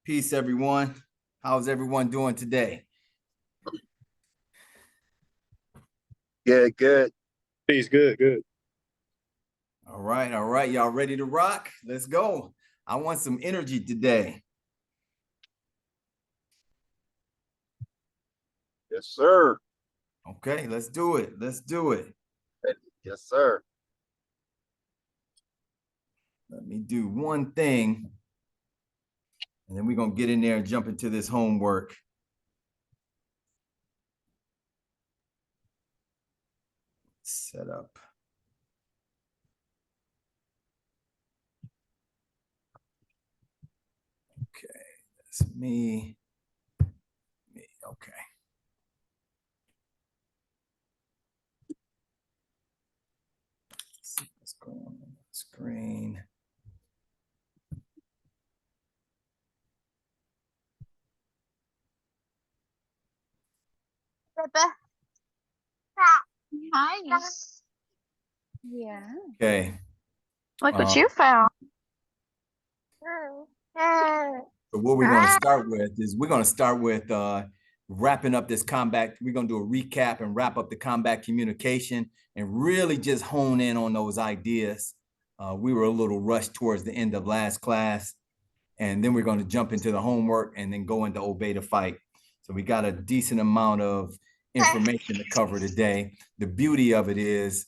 Peace, everyone. How's everyone doing today? Good. Peace, good. All right. Y'all ready to rock? Let's go. I want some energy today. Yes, sir. Okay, let's do it. Let's do it. Yes, sir. Let me do one thing, and then we're going to get in there and jump into this homework. Set up. Okay, that's me. Okay. Let's see what's going on the screen. Nice. Yeah. Okay. Look what you found. So what we're going to start with is we're going to start with wrapping up this combat. We're going to do a recap and wrap up the combat communication and really just hone in on those ideas. We were a little rushed towards the end of last class, and then we're going to jump into the homework and then go into obey the fight. So we got a decent amount of information to cover today. The beauty of it is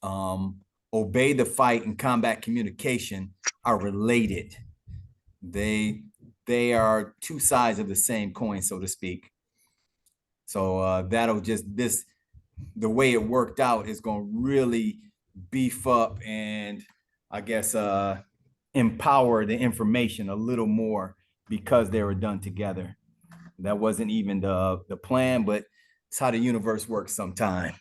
obey the fight and combat communication are related. They are two sides of the same coin, so to speak. So that'll just the way it worked out is going to really beef up and I guess empower the information a little more because they were done together. That wasn't even the plan, but it's how the universe works sometime.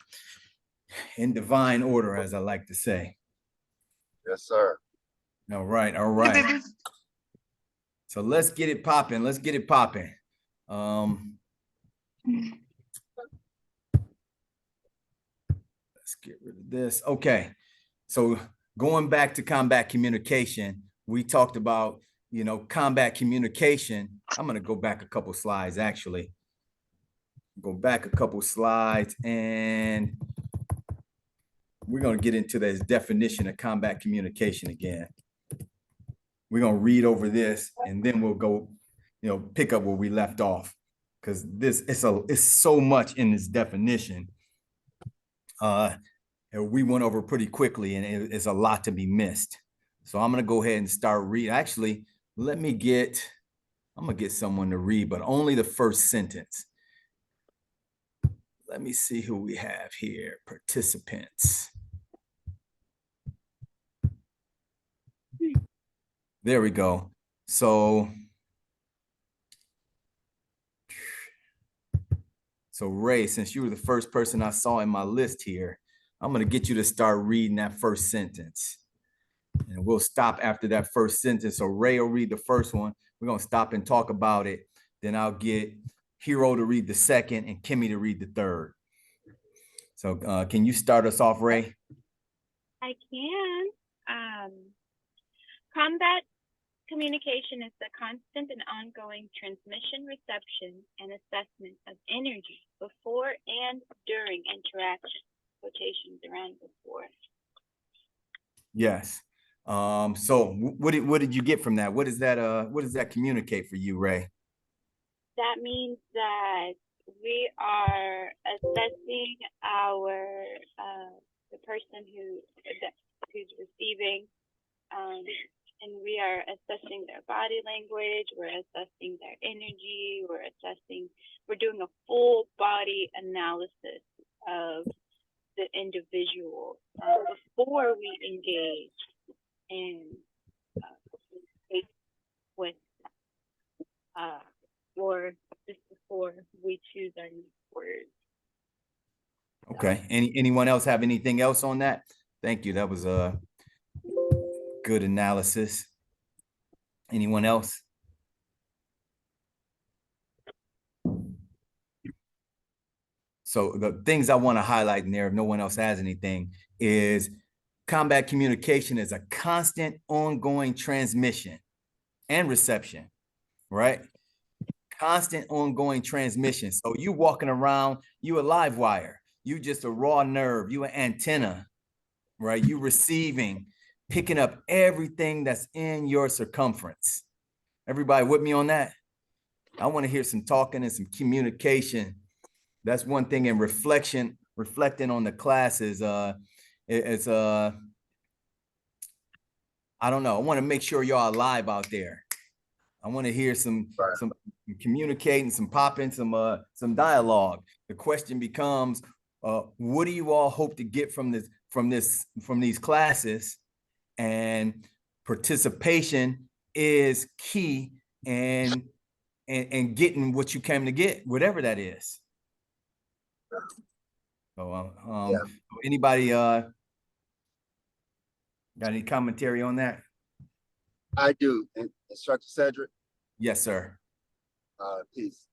In divine order, as I like to say. Yes, sir. All right. So let's get it popping. Let's get rid of this. Okay. So going back to combat communication, we talked about, combat communication. I'm going to go back a couple slides, actually. Go back a couple slides, and we're going to get into this definition of combat communication again. We're going to read over this, and then we'll go, pick up where we left off, because it's so much in this definition. We went over pretty quickly, and it's a lot to be missed. So I'm going to go ahead and start reading. Actually, I'm going to get someone to read, but only the first sentence. Let me see who we have here. Participants. There we go. So Ray, since you were the first person I saw in my list here, I'm going to get you to start reading that first sentence. And we'll stop after that first sentence. So Ray will read the first one. We're going to stop and talk about it. Then I'll get Hero to read the second and Kimmy to read the third. So can you start us off, Ray? I can. Combat communication is the constant and ongoing transmission, reception, and assessment of energy before and during interaction. Quotations around before. Yes. So what did you get from that? What does that communicate for you, Ray? That means that we are assessing the person who's receiving, and we are assessing their body language. We're assessing their energy. We're doing a full body analysis of the individual before we engage in with or just before we choose our words. Okay. Anyone else have anything else on that? Thank you. That was a good analysis. Anyone else? So the things I want to highlight in there, if no one else has anything, is combat communication is a constant, ongoing transmission and reception right? Constant ongoing transmission. So you walking around, you a live wire, you just a raw nerve, you an antenna, right? You receiving, picking up everything that's in your circumference. Everybody with me on that? I want to hear some talking and some communication. That's one thing. And reflecting on the classes. It's I don't know. I want to make sure y'all alive out there. I want to hear some communicating, some popping, some dialogue. The question becomes, what do you all hope to get from these classes? And participation is key and getting what you came to get, whatever that is. So Yeah. anybody got any commentary on that? I do. Instructor Cedric, Yes, sir. peace.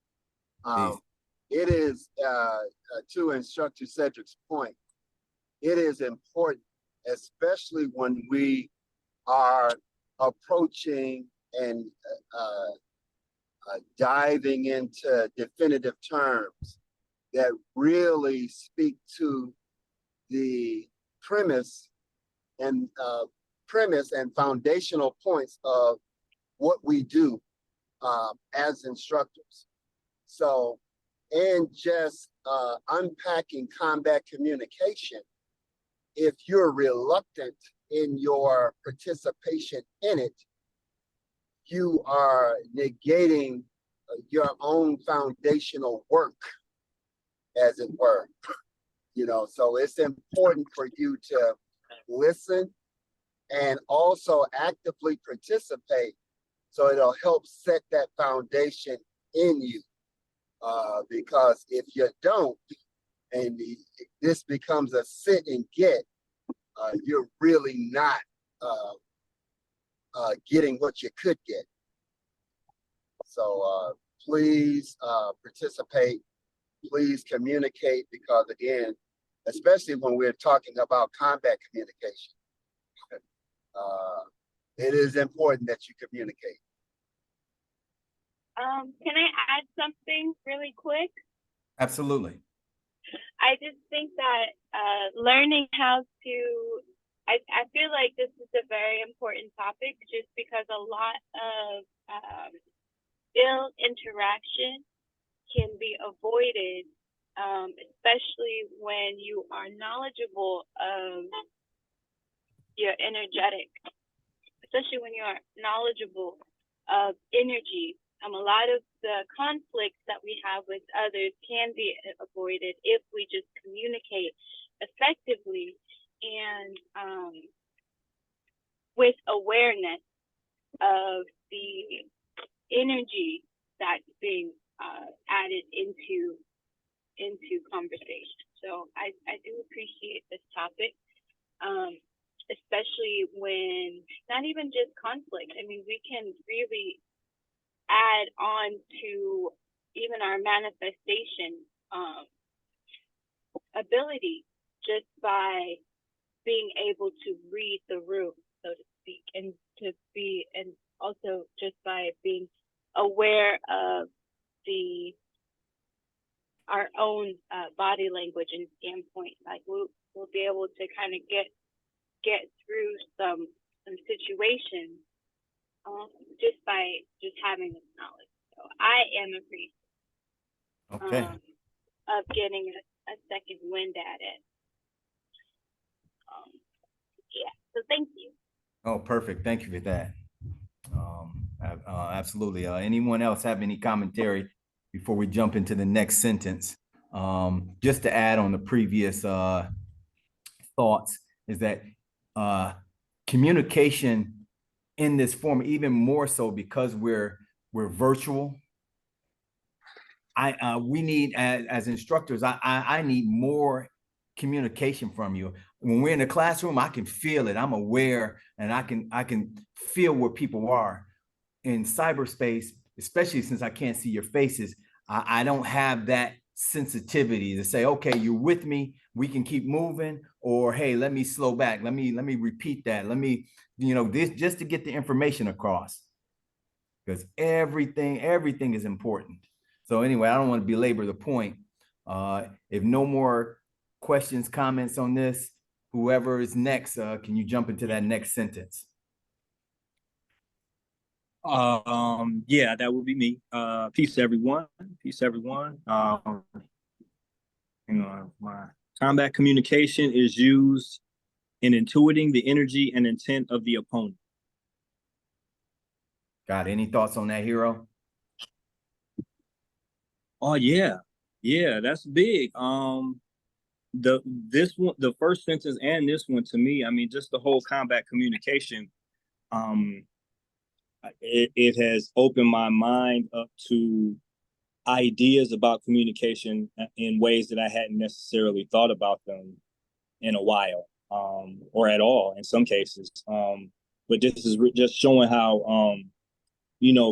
Peace. It is, to Instructor Cedric's point, it is important, especially when we are approaching and diving into definitive terms that really speak to the premise and foundational points of what we do as instructors. So, in just unpacking combat communication, if you're reluctant in your participation in it, you are negating your own foundational work, as it were. You know, so it's important for you to listen and also actively participate, so it'll help set that foundation in you. Because if you don't, and this becomes a sit and get, you're really not getting what you could get. So please participate, please communicate, because again, especially when we're talking about combat communication, it is important that you communicate. Can I add something really quick? Absolutely. I just think that learning how to, I feel like this is a very important topic, just because a lot of ill interaction can be avoided, especially when you are knowledgeable of your energetic, especially when you are knowledgeable of energy. A lot of the conflicts that we have with others can be avoided if we just communicate effectively and with awareness of the energy that's being added into conversation. So I do appreciate this topic, especially when not even just conflict. I mean, we can really add on to even our manifestation ability just by being able to read the room, so to speak, and also just by being aware of our own body language and standpoint. Like we'll be able to kind of get through some situations just by having this knowledge. So I am appreciative of getting a second wind at it. Yeah, so thank you. Oh, perfect. Thank you for that. Absolutely. Anyone else have any commentary before we jump into the next sentence? Just to add on the previous thoughts, is that communication in this form, even more so because we're virtual. We need, as instructors, I need more communication from you. When we're in the classroom, I can feel it. I'm aware, and I can feel where people are. In cyberspace, especially since I can't see your faces, I don't have that sensitivity to say, okay, you're with me, we can keep moving, or hey, let me slow back, let me repeat that, let me, this, just to get the information across. because everything is important. So anyway, I don't want to belabor the point. If no more questions, comments on this, whoever is next, can you jump into that next sentence? Yeah, that would be me. Peace everyone. Peace everyone. My combat communication is used in intuiting the energy and intent of the opponent. Got any thoughts on that, Hero? Oh yeah. Yeah, that's big. This one, the first sentence and this one to me, I mean, just the whole combat communication, um, it has opened my mind up to ideas about communication in ways that I hadn't necessarily thought about them in a while, or at all in some cases. But this is just showing how,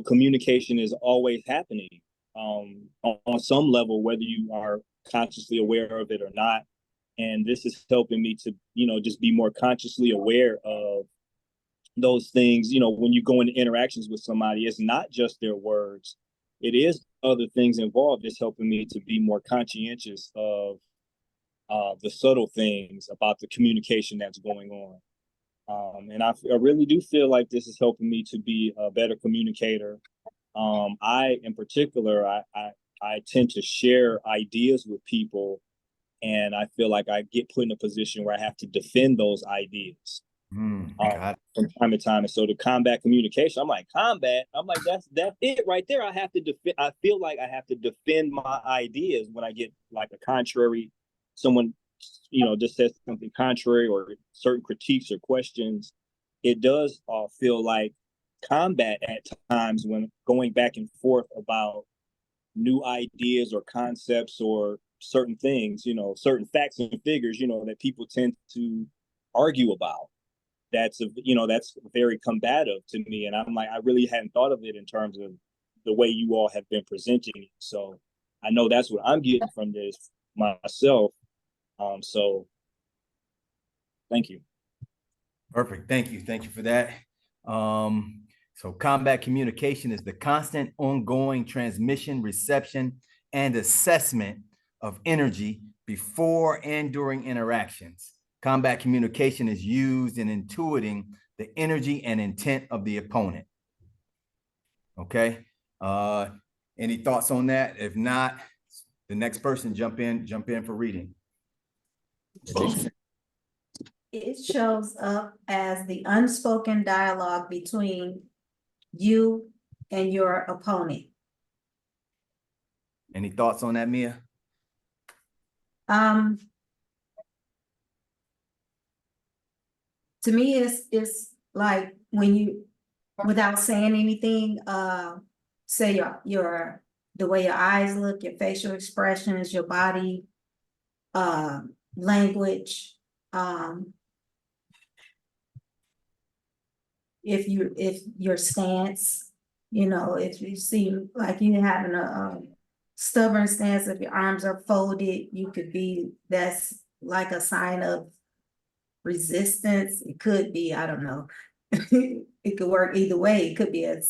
communication is always happening on some level, whether you are consciously aware of it or not. And this is helping me to, just be more consciously aware of those things. When you go into interactions with somebody, it's not just their words, it is other things involved. It's helping me to be more conscientious of the subtle things about the communication that's going on. And I really do feel like this is helping me to be a better communicator. In particular, I tend to share ideas with people, and I feel like I get put in a position where I have to defend those ideas from time to time. And so the combat communication, I'm like, combat? I'm like, that's it right there. I have to defend. I feel like I have to defend my ideas when I get like a contrary, someone, just says something contrary or certain critiques or questions. It does feel like combat at times when going back and forth about new ideas or concepts or certain things, certain facts and figures, that people tend to argue about. That's very combative to me. And I'm like, I really hadn't thought of it in terms of the way you all have been presenting it. So I know that's what I'm getting from this myself. So thank you. Perfect. Thank you. Thank you for that. So combat communication is the constant ongoing transmission, reception, and assessment of energy before and during interactions. Combat communication is used in intuiting the energy and intent of the opponent. Okay. Any thoughts on that? If not, the next person jump in for reading. It shows up as the unspoken dialogue between you and your opponent. Any thoughts on that, Mia? To me, it's like when you, without saying anything, say your the way your eyes look, your facial expressions, your body language, if your stance, if you seem like you're having a stubborn stance, if your arms are folded, that's like a sign of resistance. It could be, I don't know. It could work either way. It could be a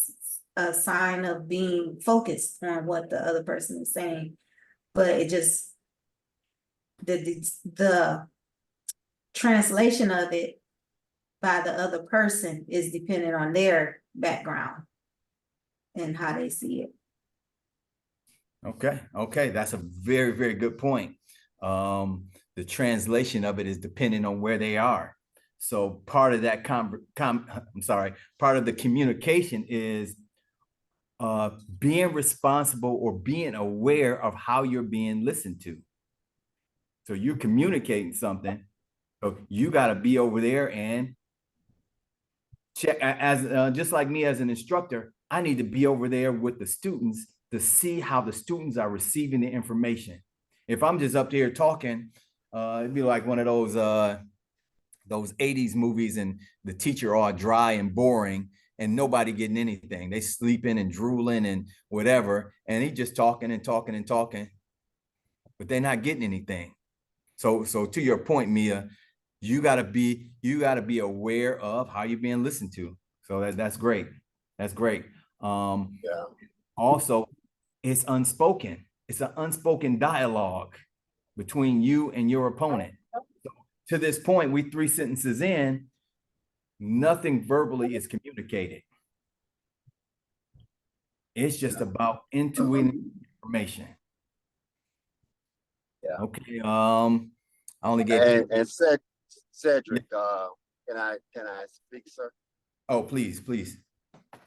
sign of being focused on what the other person is saying. But it just, the translation of it by the other person is dependent on their background and how they see it. Okay, that's a very, very good point. The translation of it is dependent on where they are. So part of that part of the communication is being responsible or being aware of how you're being listened to. So you're communicating something, so you got to be over there and check. As just like me as an instructor, I need to be over there with the students to see how the students are receiving the information. If I'm just up there talking, it'd be like one of those 80s movies and the teacher all dry and boring and nobody getting anything. They sleeping and drooling and whatever. And he just talking and talking and talking, but they're not getting anything. So to your point, Mia, you gotta be aware of how you're being listened to. So that's great. That's great. Yeah. Also, it's unspoken. It's an unspoken dialogue between you and your opponent. So to this point, we 3 sentences in, nothing verbally is communicated. It's just about intuiting information. Yeah. Okay. I only gave. And Cedric, can I speak, sir? Oh, please, please.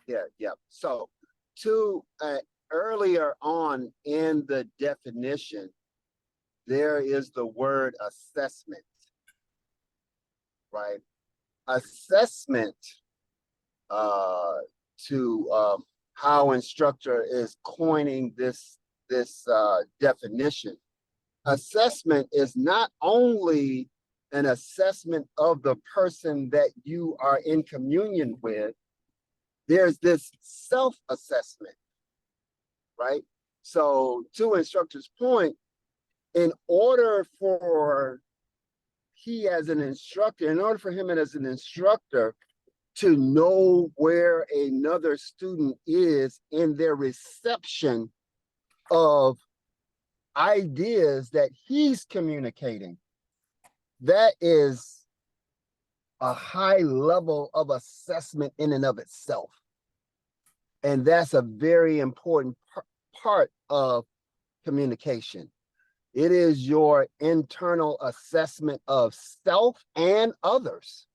Yeah. So to earlier on in the definition, there is the word assessment, right? Assessment to how instructor is coining this definition. Assessment is not only an assessment of the person that you are in communion with, there's this self-assessment, right? So to instructor's point, in order for him as an instructor to know where another student is in their reception of ideas that he's communicating, that is a high level of assessment in and of itself. And that's a very important part of communication. It is your internal assessment of self and others.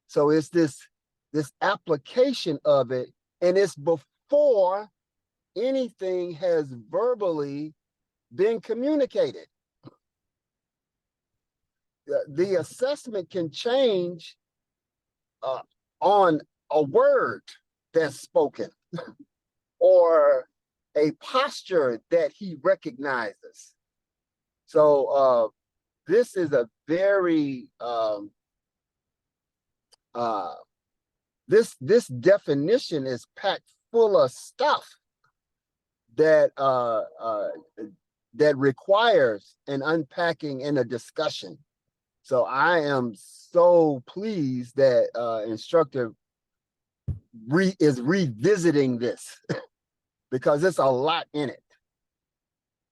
So it's this application of it, and it's before anything has verbally been communicated. The assessment can change on a word that's spoken or a posture that he recognizes. So this is a very this definition is packed full of stuff that that requires an unpacking and a discussion. So I am so pleased that instructor is revisiting this because it's a lot in it.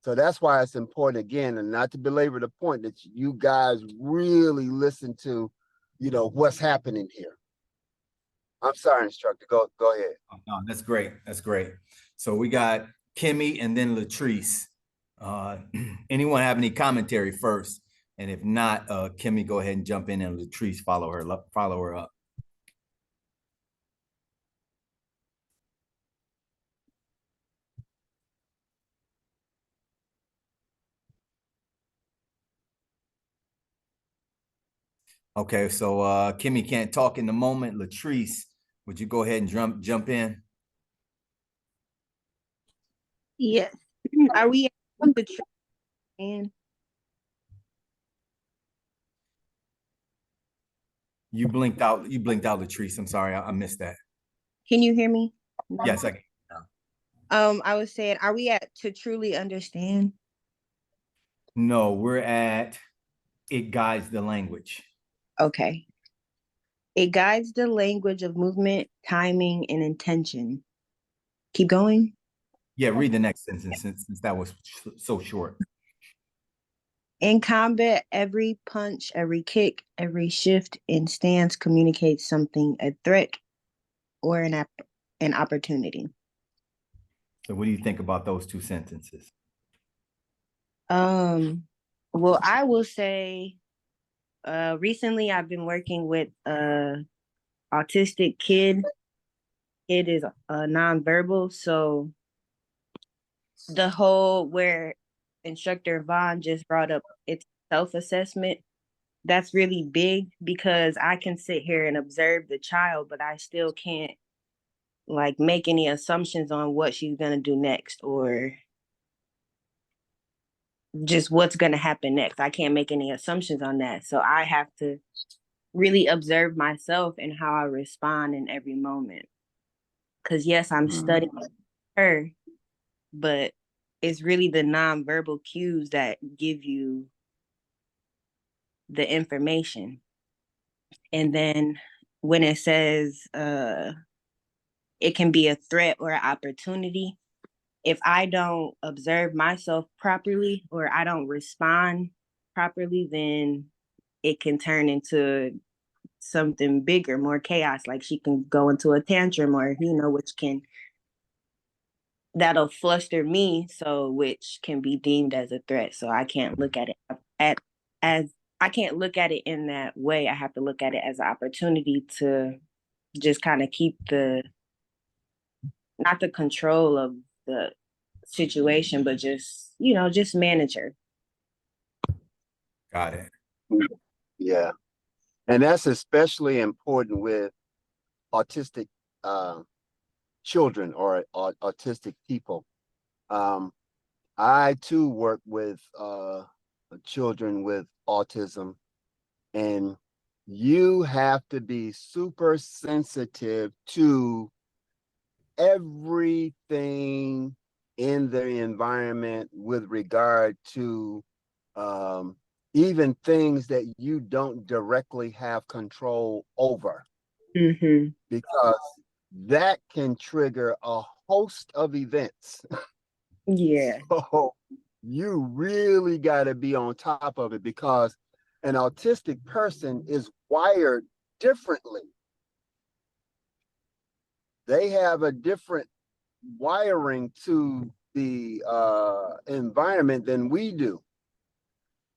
So that's why it's important, again, and not to belabor the point, that you guys really listen to, what's happening here. I'm sorry, instructor. Go ahead. Oh, no, that's great. That's great. So we got Kimmy and then Latrice. Anyone have any commentary first? And if not, Kimmy, go ahead and jump in, and Latrice follow her up. Okay, so Kimmy can't talk in the moment. Latrice, would you go ahead and jump in? Yes. Are we able to train? You blinked out, Latrice. I'm sorry, I missed that. Can you hear me? Yes, I can. I was saying, are we at to truly understand? No, we're at it guides the language. Okay. It guides the language of movement, timing, and intention. Keep going. Yeah, read the next sentence since that was so short. In combat, every punch, every kick, every shift and stance communicates something, a threat or an opportunity. So what do you think about those 2 sentences? Well, I will say, recently I've been working with autistic kid. It is nonverbal, so the whole where instructor Vaughn just brought up it's self-assessment, that's really big because I can sit here and observe the child, but I still can't like make any assumptions on what she's gonna do next or just what's gonna happen next. I can't make any assumptions on that. So I have to really observe myself and how I respond in every moment. Because yes, I'm studying her, but it's really the nonverbal cues that give you the information. And then when it says it can be a threat or an opportunity. If I don't observe myself properly or I don't respond properly, then it can turn into something bigger, more chaos. Like she can go into a tantrum or, which can, that'll fluster me. So, which can be deemed as a threat. So I can't look at it I can't look at it in that way. I have to look at it as an opportunity to just kind of keep not the control of the situation, but just, just manage her. Got it. Yeah. And that's especially important with autistic children or autistic people. I too work with children with autism, and you have to be super sensitive to everything in the environment with regard to even things that you don't directly have control over, because that can trigger a host of events. Yeah. So you really got to be on top of it, because an autistic person is wired differently. They have a different wiring to the environment than we do.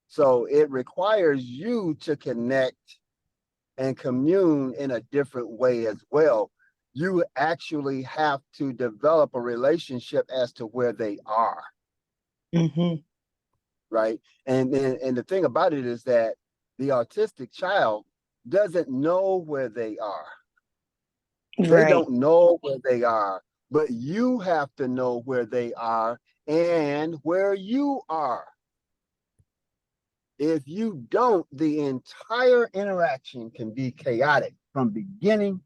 So it requires you to connect and commune in a different way as well. You actually have to develop a relationship as to where they are. Right. And the thing about it is that the autistic child doesn't know where they are. They don't know where they are, but you have to know where they are and where you are. If you don't, the entire interaction can be chaotic from beginning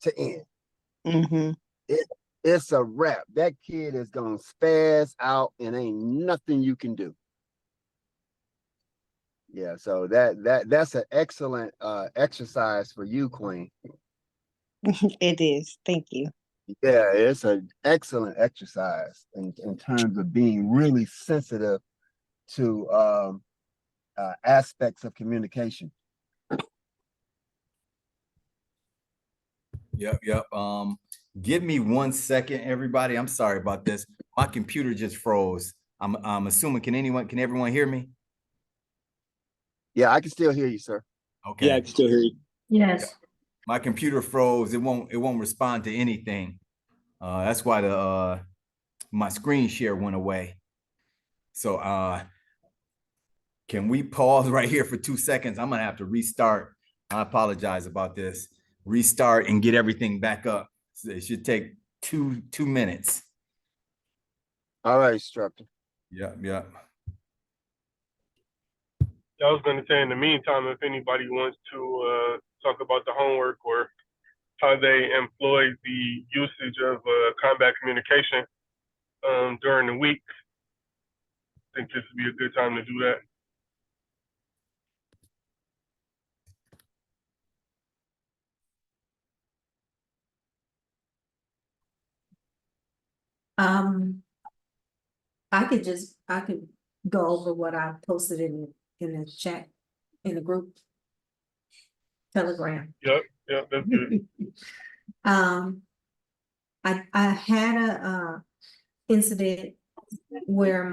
to end. It's a wrap. That kid is gonna spaz out and ain't nothing you can do. Yeah, so that's an excellent exercise for you, Queen. It is. Thank you. Yeah, it's an excellent exercise in terms of being really sensitive to aspects of communication. Yep. Give me 1 second, everybody. I'm sorry about this. My computer just froze. I'm assuming, can everyone hear me? Yeah, I can still hear you, sir. Okay. Yeah, I can still hear you. Yes. My computer froze. It won't respond to anything. That's why my screen share went away. So can we pause right here for 2 seconds? I'm gonna have to restart. I apologize about this. Restart and get everything back up. So it should take two minutes. All right, instructor. Yep. I was going to say, in the meantime, if anybody wants to talk about the homework or how they employ the usage of combat communication during the week, I think this would be a good time to do that. I could go over what I posted in the chat, in the group Telegram. Yep, that's good. I had a incident where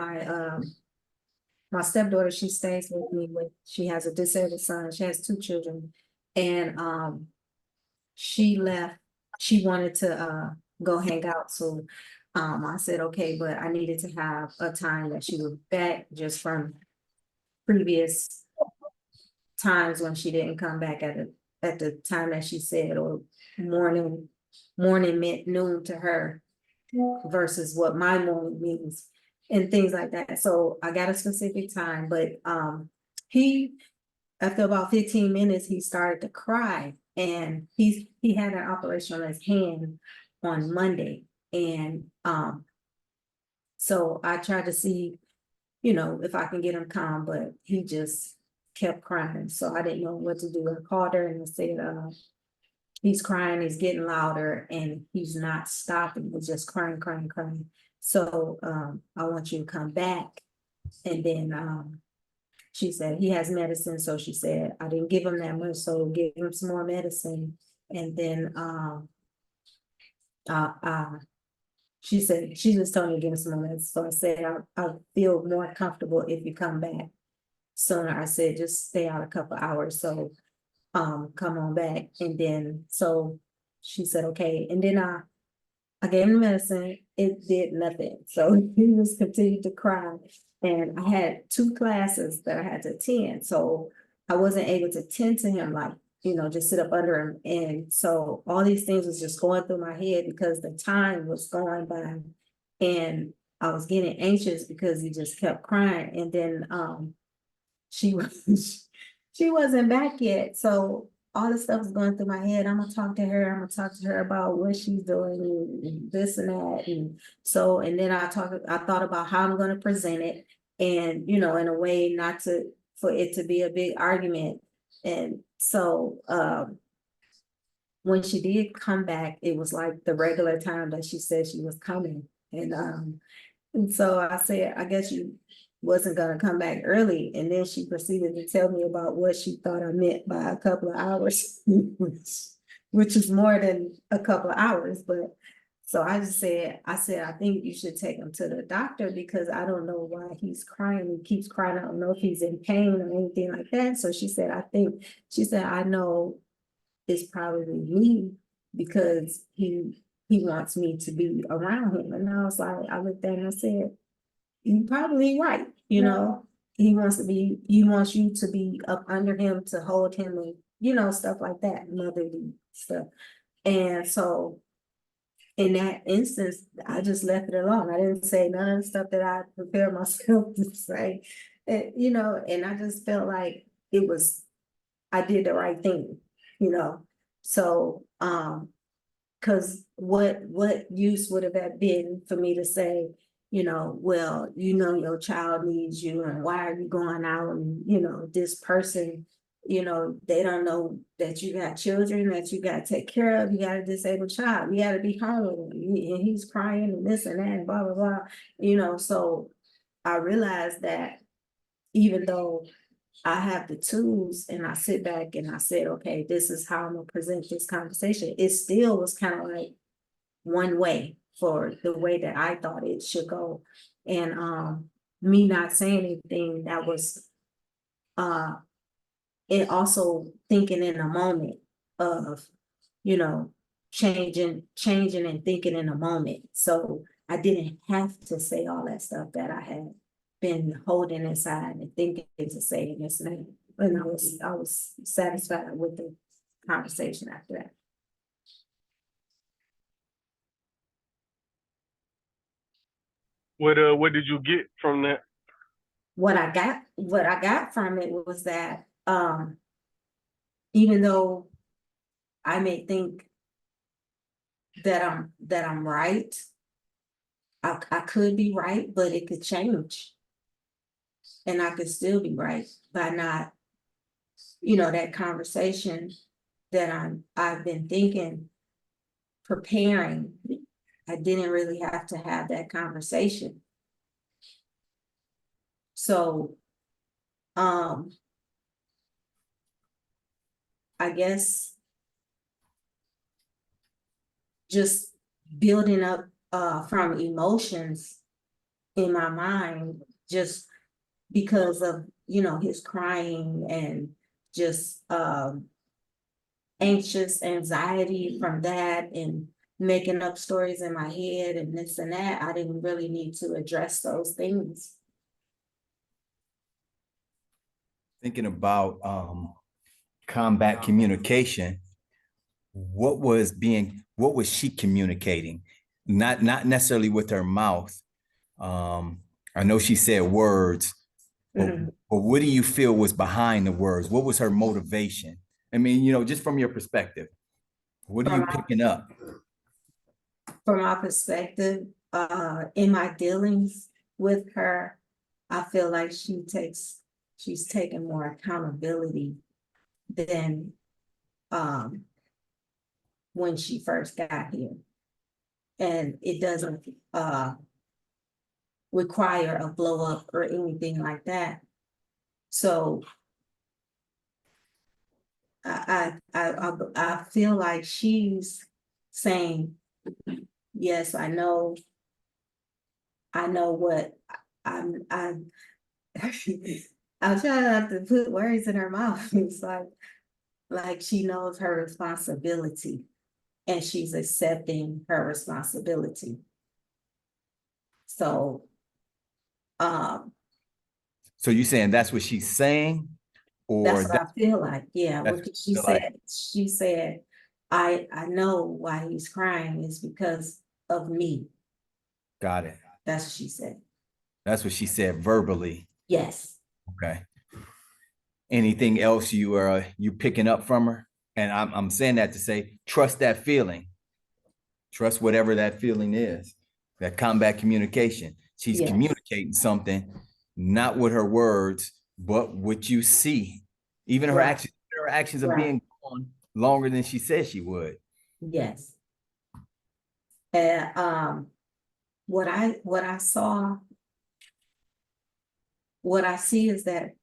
my stepdaughter, she stays with me she has a disabled son. She has 2 children, and she left. She wanted to go hang out, so I said okay, but I needed to have a time that she was back, just from previous times when she didn't come back at the time that she said, or morning meant noon to her versus what my morning means, and things like that. So I got a specific time, but after about 15 minutes, he started to cry, and he had an operation on his hand on Monday. And so I tried to see, if I can get him calm, but he just kept crying. So I didn't know what to do. I called her and I said, he's crying, he's getting louder, and he's not stopping, he's just crying, crying, crying. So, I want you to come back. And then, she said, he has medicine, so she said, I didn't give him that much, so give him some more medicine. And then, she said, she just told me to give him some more medicine, so I said, I'll feel more comfortable if you come back sooner. I said, just stay out a couple hours, so, come on back. And then, so she said, okay, and then I gave him the medicine, it did nothing, so he was continued to cry. And I had 2 classes that I had to attend, so I wasn't able to tend to him like, just sit up under him. And so all these things was just going through my head because the time was going by. And I was getting anxious because he just kept crying. And then she was she wasn't back yet. So all this stuff is going through my head. I'm gonna talk to her. I'm gonna talk to her about what she's doing and this and that. And so, and then I thought about how I'm gonna present it, and in a way not for it to be a big argument. And so when she did come back, it was like the regular time that she said she was coming. And so I said, I guess you wasn't gonna come back early. And then she proceeded to tell me about what she thought I meant by a couple of hours, which is more than a couple of hours. But so I said, I think you should take him to the doctor because I don't know why he's crying. He keeps crying. I don't know if he's in pain or anything like that. So she said, I know it's probably me because he wants me to be around him. And I was like, I looked at him and I said, you're probably right, he wants you to be up under him, to hold him, and stuff like that, motherly stuff. And so in that instance, I just left it alone. I didn't say none of the stuff that I prepared myself to say. And I just felt like I did the right thing, so because what use would have that been for me to say, well, your child needs you, and why are you going out? And this person, they don't know that you got children that you got to take care of. You got a disabled child. You got to be home with him, and he's crying and this and that and blah blah blah. So I realized that even though I have the tools and I sit back and I said, okay, this is how I'm gonna present this conversation. It still was kind of like one way for the way that I thought it should go. And me not saying anything, that was it also thinking in a moment of, changing and thinking in a moment. So I didn't have to say all that stuff that I had been holding inside and thinking to say in this name. And I was satisfied with the conversation after that. What did you get from that? What I got from it was that even though I may think that I'm right, I could be right, but it could change. And I could still be right by not, that conversation that I've been thinking, preparing. I didn't really have to have that conversation. So I guess just building up from emotions in my mind, just because of his crying and just anxious anxiety from that, and making up stories in my head and this and that. I didn't really need to address those things. Thinking about combat communication, what was she communicating? Not necessarily with her mouth. I know she said words, but what do you feel was behind the words? What was her motivation? I mean, just from your perspective, what are you picking up? From my perspective, in my dealings with her, I feel like she's taking more accountability than when she first got here. And it doesn't require a blow up or anything like that. So I feel like she's saying, yes, I know what I'm I'm trying not to put words in her mouth. It's like she knows her responsibility and she's accepting her responsibility. So So you saying that's what she's saying, or that's what I feel like. Yeah, that's what what she you feel like? said. She said, I know why he's crying is because of me. Got it. That's what she said. That's what she said verbally. Yes. Okay. Anything else you picking up from her? And I'm saying that to say, trust that feeling. Trust whatever that feeling is. That combat communication. She's Yes. communicating something, not with her words, but what you see. Even her Right. actions are Right. being gone longer than she said she would. Yes. And what I saw, what I see is that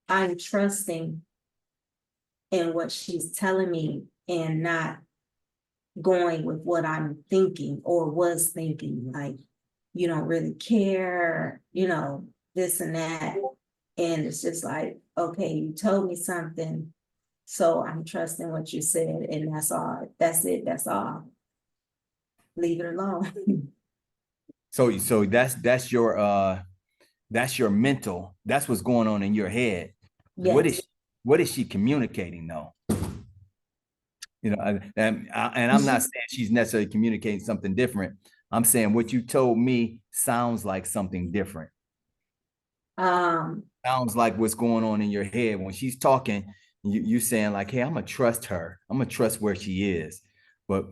I'm trusting in what she's telling me and not going with what I'm thinking or was thinking, like, you don't really care, this and that. And it's just like, okay, you told me something, so I'm trusting what you said, and that's all. That's it. That's all. Leave it alone. So that's your mental, that's what's going on in your head. Yes. What is she communicating though? And I'm not saying she's necessarily communicating something different. I'm saying what you told me sounds like something different. Sounds like what's going on in your head when she's talking. You saying like, hey, I'm gonna trust her. I'm gonna trust where she is. But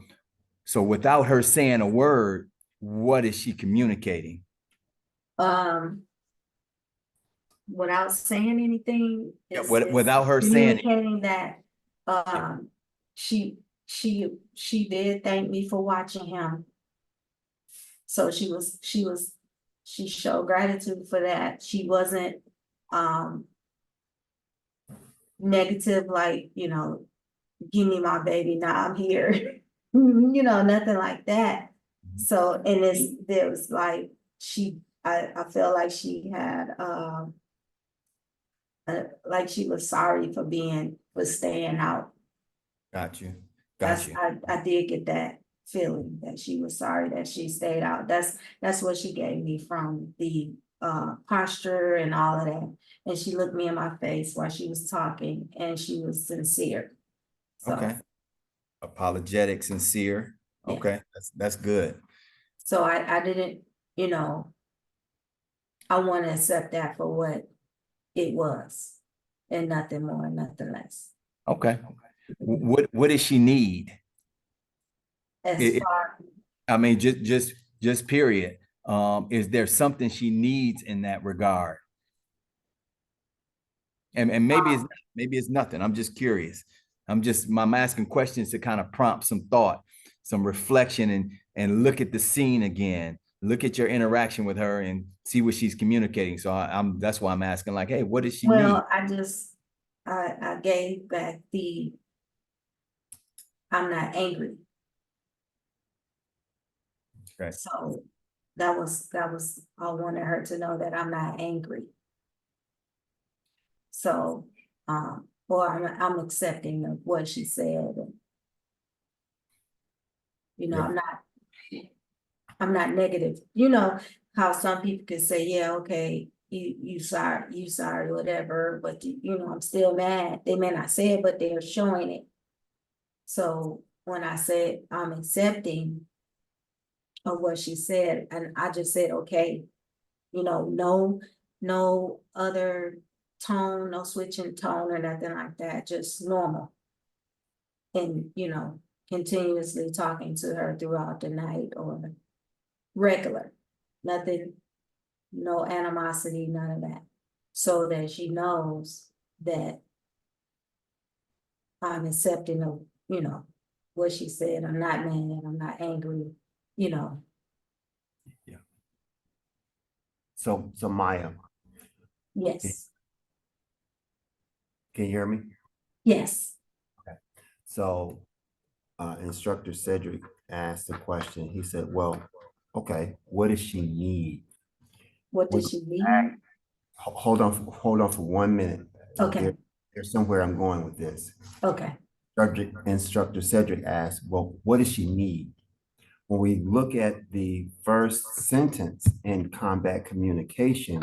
so without her saying a word, what is she communicating? Um, without saying anything, Yeah, is without her saying it. communicating that Yeah. she she did thank me for watching him. So she showed gratitude for that. She wasn't negative, like, give me my baby, now I'm here. Nothing like that. So, and there was like, I feel like she had, like she was sorry for staying out. Got you. I did get that feeling that she was sorry that she stayed out. That's what she gave me from the posture and all of that. And she looked me in my face while she was talking, and she was sincere. So, Okay. Apologetic, sincere. yeah. Okay, that's good. So I didn't, I want to accept that for what it was, and nothing more, nothing less. Okay. What does she need? As It- far, I mean, just period. Is there something she needs in that regard? And maybe it's nothing. I'm just curious. I'm asking questions to kind of prompt some thought, some reflection, and look at the scene again. Look at your interaction with her and see what she's communicating. So I'm that's why I'm asking, like, hey, what does she need? well, I gave back I'm not angry. Okay. So that was, I wanted her to know that I'm not angry. So, or I'm accepting of what she said. And, Yeah. I'm not negative. You know how some people can say, yeah, okay, you sorry, whatever, but I'm still mad. They may not say it, but they're showing it. So when I said I'm accepting of what she said, and I just said, okay, no other tone, no switching tone or nothing like that, just normal. And, continuously talking to her throughout the night or regular, nothing, no animosity, none of that. So that she knows that I'm accepting of you know, what she said. I'm not mad, I'm not angry, you know. So Maya, Yes, can you hear me? yes. So Instructor Cedric asked a question. He said, well, okay, what does she need? What We- does she need? Hold on for 1 minute. Okay, There's somewhere I'm going with this. okay. Instructor Cedric asked, well, what does she need? When we look at the first sentence in combat communication,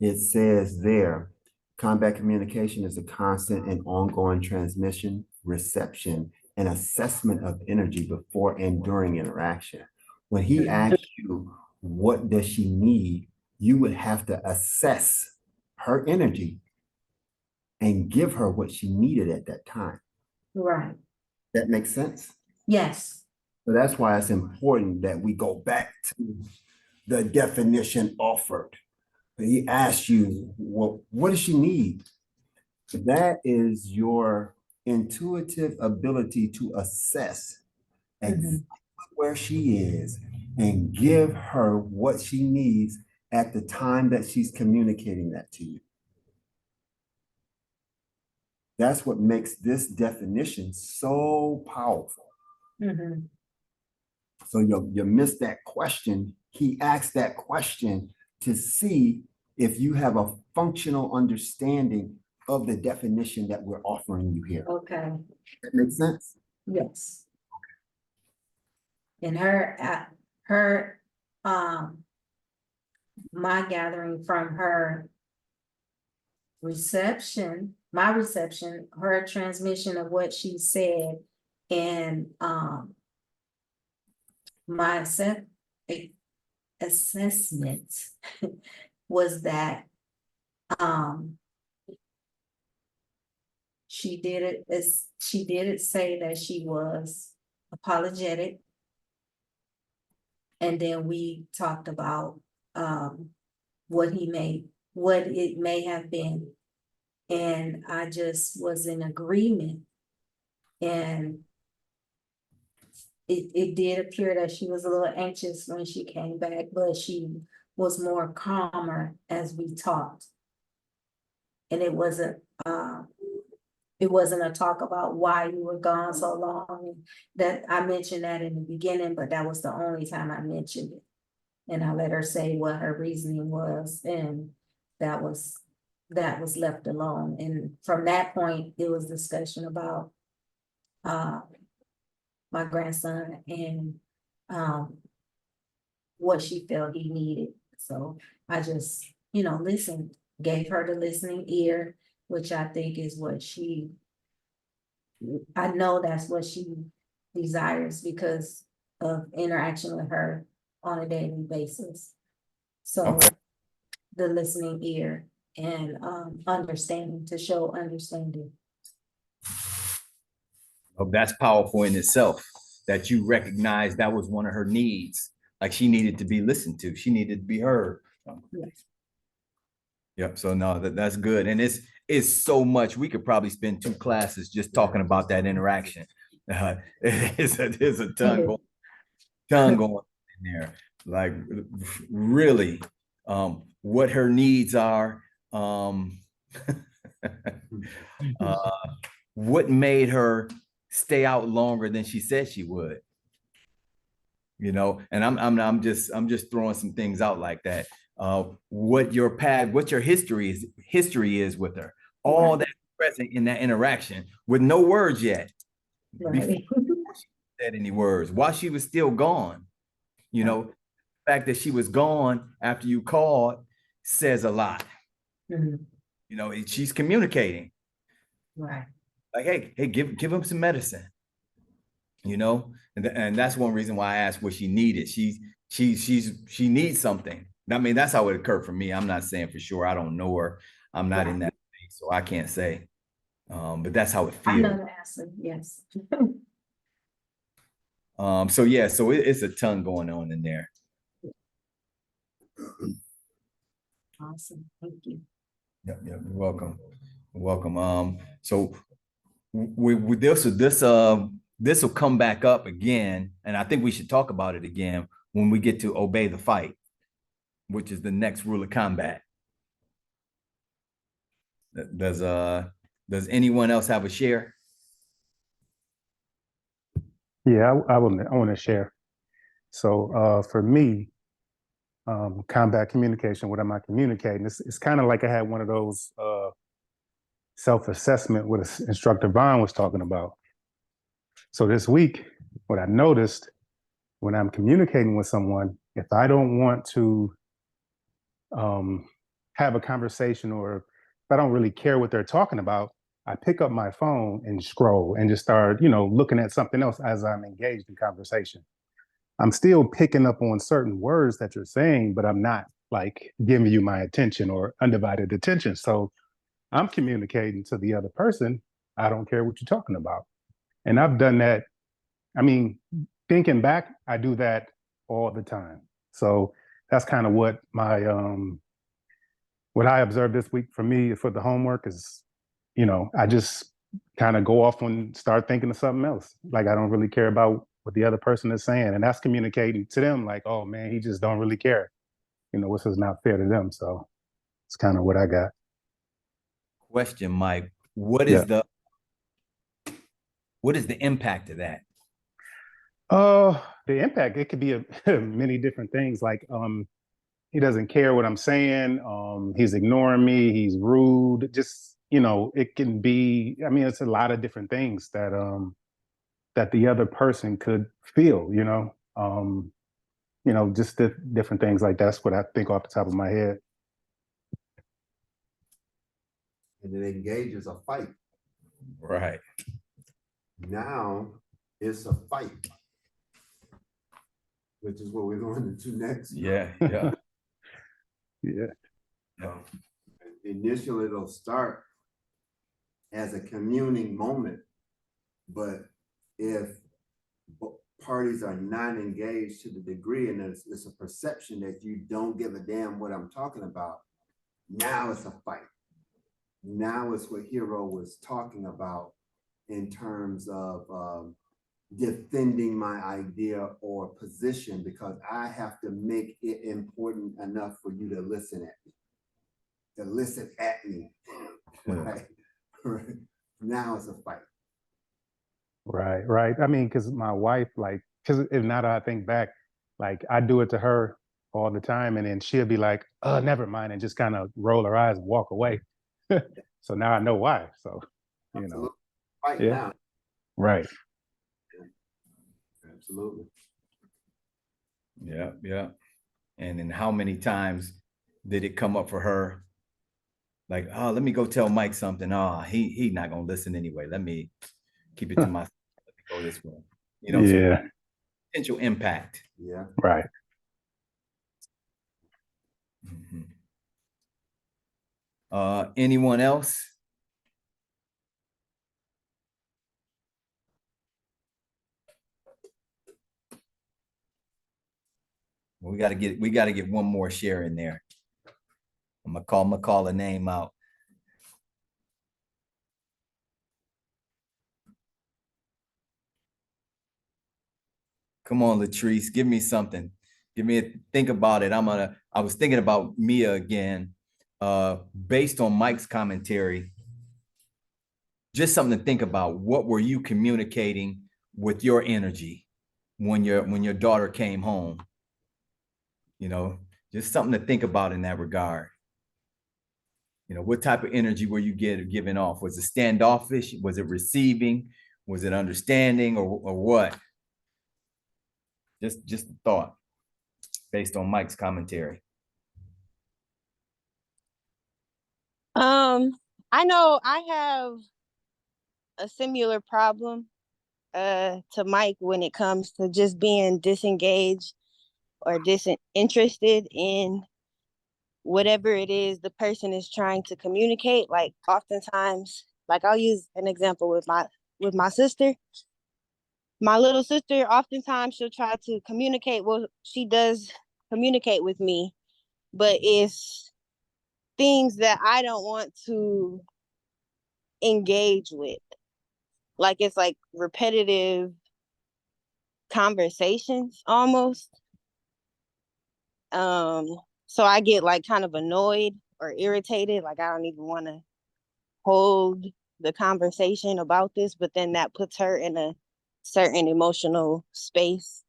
it says there, combat communication is a constant and ongoing transmission, reception, and assessment of energy before and during interaction. When he asks you, what does she need? You would have to assess her energy and give her what she needed at that time. Right, That makes sense? yes. So that's why it's important that we go back to the definition offered. He asked you, well, what does she need? That is your intuitive ability to assess exactly where she is and give her what she needs at the time that she's communicating that to you. That's what makes this definition so powerful. Mhm. So you missed that question. He asked that question to see if you have a functional understanding of the definition that we're offering you here. Okay, That makes sense? yes. And her, my gathering from her reception, my reception, her transmission of what she said, and my assessment was that she did it say that she was apologetic. And then we talked about what it may have been. And I just was in agreement. And it did appear that she was a little anxious when she came back, but she was more calmer as we talked. And it wasn't a talk about why you were gone so long. That I mentioned that in the beginning, but that was the only time I mentioned it. And I let her say what her reasoning was, and that was left alone. And from that point, it was discussion about my grandson and what she felt he needed. So I just, listened, gave her the listening ear, which I think is what I know that's what she desires because of interaction with her on a daily basis. So Okay. the listening ear and understanding, to show understanding. Oh, that's powerful in itself, that you recognize that was one of her needs. Like she needed to be listened to. She needed to be heard. Yes. Yep. So no, that's good. And it's so much. We could probably spend 2 classes just talking about that interaction. There's a ton going in there. Like really, what her needs are, what made her stay out longer than she said she would. And I'm just throwing some things out like that. What your history is with her. All that present in that interaction with no words yet. Right. Before she said any words, while she was still gone. The fact that she was gone after you called says a lot. She's communicating. Right. Like, hey, give him some medicine. And that's one reason why I asked what she needed. She needs something. I mean, that's how it occurred for me. I'm not saying for sure. I don't know her. I'm not in that space, so I can't say. But that's how it feels. I know the answer. Yes. So yeah, so it's a ton going on in there. Awesome. Thank you. Yep, you're welcome. So with this this will come back up again, and I think we should talk about it again when we get to obey the fight, which is the next rule of combat. Does anyone else have a share? Yeah, I want to share. So for me, combat communication, what am I communicating? It's kind of like I had one of those self-assessment what instructor Vaughn was talking about. So this week, what I noticed when I'm communicating with someone, if I don't want to have a conversation, or if I don't really care what they're talking about, I pick up my phone and scroll and just start, looking at something else as I'm engaged in conversation. I'm still picking up on certain words that you're saying, but I'm not like giving you my attention or undivided attention. So I'm communicating to the other person, I don't care what you're talking about. And I've done that. I mean, thinking back, I do that all the time. So that's kind of what what I observed this week for me for the homework is, I just kind of go off and start thinking of something else. Like I don't really care about what the other person is saying. And that's communicating to them like, oh man, he just don't really care. This is not fair to them. So it's kind of what I got. Question, Mike. What is the impact of that? The impact, it could be many different things. Like he doesn't care what I'm saying. He's ignoring me. He's rude. Just, it can be, it's a lot of different things that that the other person could feel, just different things like that's what I think off the top of my head. And it engages a fight. Right. Now it's a fight, which is what we're going into next. Yeah. Yeah. Initially, it'll start as a communing moment, but if parties are not engaged to the degree, and it's a perception that you don't give a damn what I'm talking about, now it's a fight. Now it's what Hero was talking about in terms of defending my idea or position, because I have to make it important enough for you to listen at me. Right. Now it's a fight. Right. Because my wife, because if not, I think back, I do it to her all the time, and then she'll be like, "Oh, never mind," and just kind of roll her eyes and walk away. So now I know why. So, Absolutely. Fight yeah. now. Right. Absolutely. Yeah. And then how many times did it come up for her? Like, oh, let me go tell Mike something. Oh, he not gonna listen anyway. Let me keep it to myself. Let me go this way. Yeah. So potential impact. Yeah. Right. Anyone else? We gotta get one more share in there. I'm gonna call a name out. Come on, Latrice, give me something. Think about it. I was thinking about Mia again, based on Mike's commentary. Just something to think about. What were you communicating with your energy when your daughter came home? Just something to think about in that regard. What type of energy were you giving off? Was it standoffish? Was it receiving? Was it understanding, or what? Just a thought based on Mike's commentary. I know I have a similar problem to Mike when it comes to just being disengaged or disinterested in whatever it is the person is trying to communicate. Like oftentimes, I'll use an example with my sister. My little sister, oftentimes she'll try to communicate. Well, she does communicate with me, but it's things that I don't want to engage with. like it's like repetitive conversations almost. So I get like kind of annoyed or irritated, like I don't even want to hold the conversation about this, but then that puts her in a certain emotional space,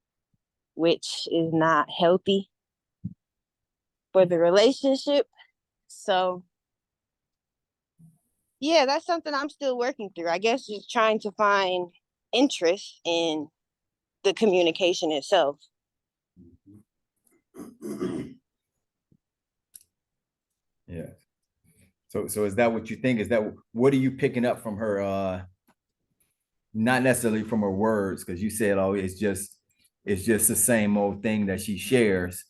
which is not healthy for the relationship. So yeah, that's something I'm still working through. I guess just trying to find interest in the communication itself. Yeah. So is that what you think? Is that what are you picking up from her? Not necessarily from her words, because you said, oh, it's just the same old thing that she shares.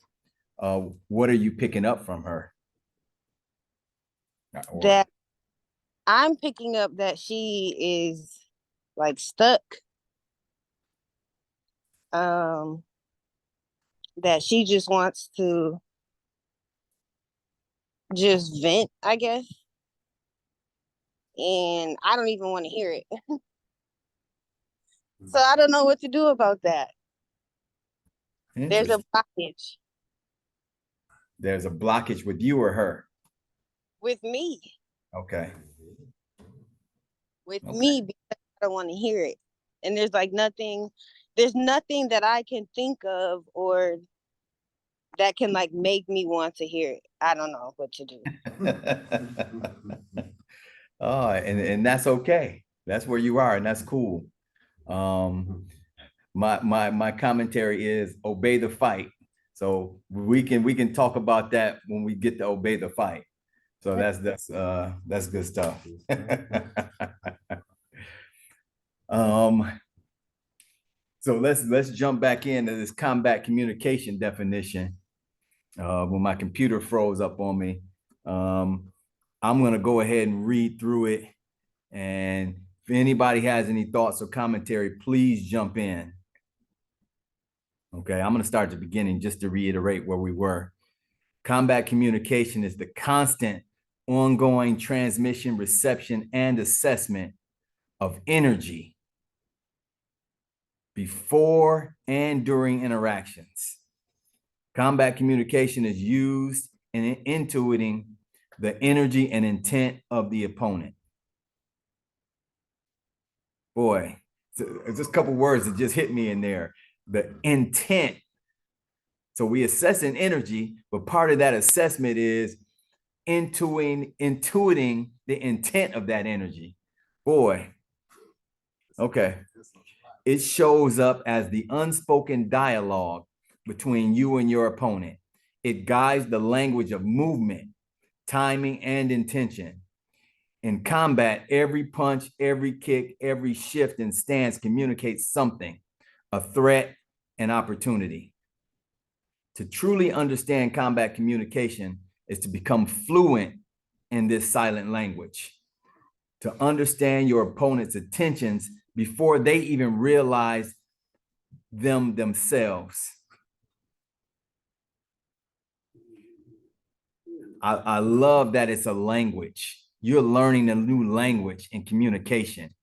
What are you picking up from her? That I'm picking up that she is like stuck. That she just wants to just vent, I guess. And I don't even want to hear it. So I don't know what to do about that. There's a blockage There's a blockage with you or her? with me. Okay. With me because I don't want to hear it. And there's nothing that I can think of or that can like make me want to hear it. I don't know what to do. Oh, and that's okay. That's where you are, and that's cool. My commentary is obey the fight. So we can talk about that when we get to obey the fight. So that's good stuff. So let's jump back into this combat communication definition. When my computer froze up on me, I'm gonna go ahead and read through it. And if anybody has any thoughts or commentary, please jump in. Okay, I'm gonna start at the beginning just to reiterate where we were. Combat communication is the constant, ongoing transmission, reception, and assessment of energy before and during interactions. Combat communication is used in intuiting the energy and intent of the opponent. Boy, just a couple words that just hit me in there. The intent. So we assess an energy, but part of that assessment is intuiting the intent of that energy. Boy, okay. It shows up as the unspoken dialogue between you and your opponent. It guides the language of movement, timing, and intention. In combat, every punch, every kick, every shift and stance communicates something, a threat, an opportunity. To truly understand combat communication is to become fluent in this silent language, to understand your opponent's intentions before they even realize them themselves. I love that it's a language. You're learning a new language in communication.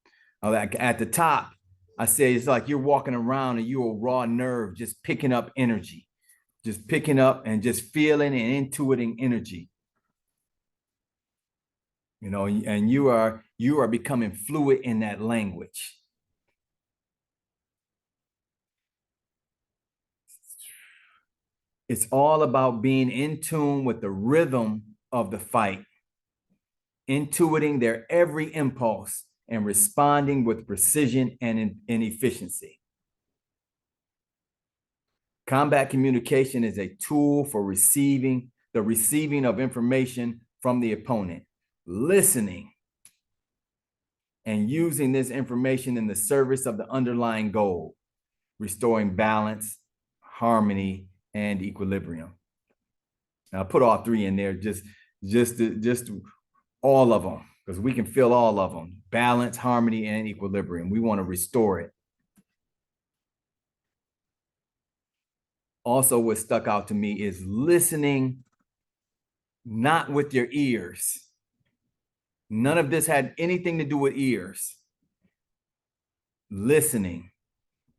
Like at the top, I say it's like you're walking around and you're a raw nerve, just picking up energy, just picking up and just feeling and intuiting energy. You know, and you are becoming fluid in that language. It's all about being in tune with the rhythm of the fight, intuiting their every impulse and responding with precision and efficiency. Combat communication is a tool for receiving of information from the opponent, listening, and using this information in the service of the underlying goal, restoring balance, harmony, and equilibrium. Now, I put all three in there, just all of them, because we can feel all of them: balance, harmony, and equilibrium. We want to restore it. Also, what stuck out to me is listening, not with your ears. None of this had anything to do with ears. listening.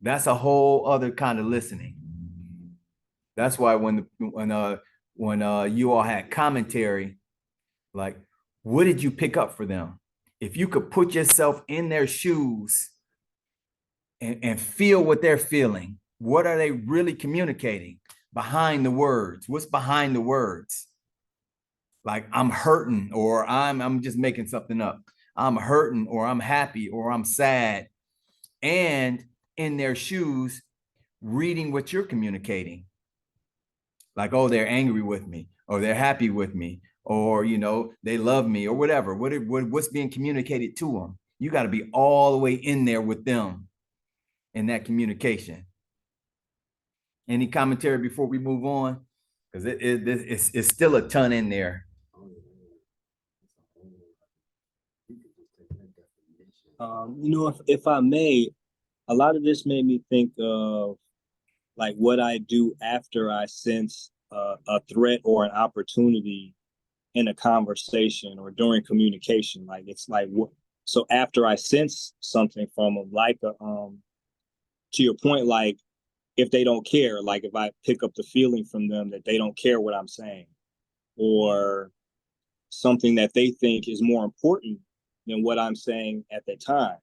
That's a whole other kind of listening. That's why when you all had commentary, like, what did you pick up for them? If you could put yourself in their shoes and feel what they're feeling, what are they really communicating behind the words? What's behind the words? Like, I'm hurting, or I'm just making something up. I'm hurting, or I'm happy, or I'm sad. And in their shoes, reading what you're communicating. Like, oh, they're angry with me, or they're happy with me, or, you know, they love me, or whatever. What's being communicated to them? You got to be all the way in there with them in that communication. Any commentary before we move on? Because it's still a ton in there. You know, if I may, a lot of this made me think of like what I do after I sense a threat or an opportunity in a conversation or during communication. Like it's like what. So after I sense something from them, like to your point, like if they don't care, like if I pick up the feeling from them that they don't care what I'm saying, or something that they think is more important than what I'm saying at the time.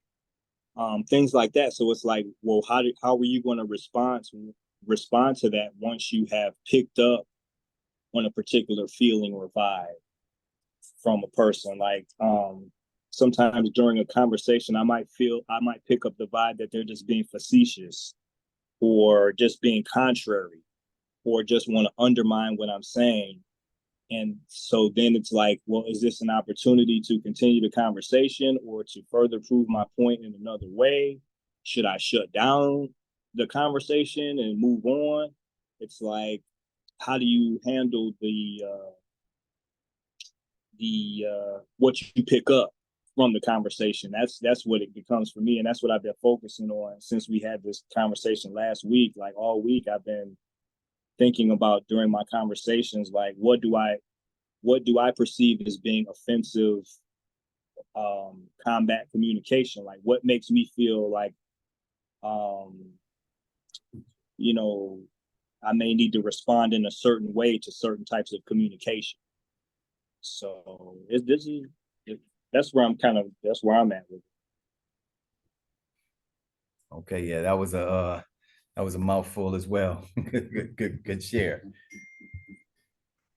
Things like that. So it's like, well, how are you going to respond to that once you have picked up on a particular feeling or vibe from a person? Like sometimes during a conversation, I might pick up the vibe that they're just being facetious, or just being contrary, or just want to undermine what I'm saying. And so then it's like, well, is this an opportunity to continue the conversation or to further prove my point in another way? Should I shut down the conversation and move on? It's like, how do you handle the what you pick up from the conversation? That's what it becomes for me, and that's what I've been focusing on since we had this conversation last week. Like all week, I've been thinking about during my conversations, like what do I perceive as being offensive combat communication? Like what makes me feel like you know, I may need to respond in a certain way to certain types of communication. So that's where I'm at with it. Okay, yeah, that was a mouthful as well. Good share.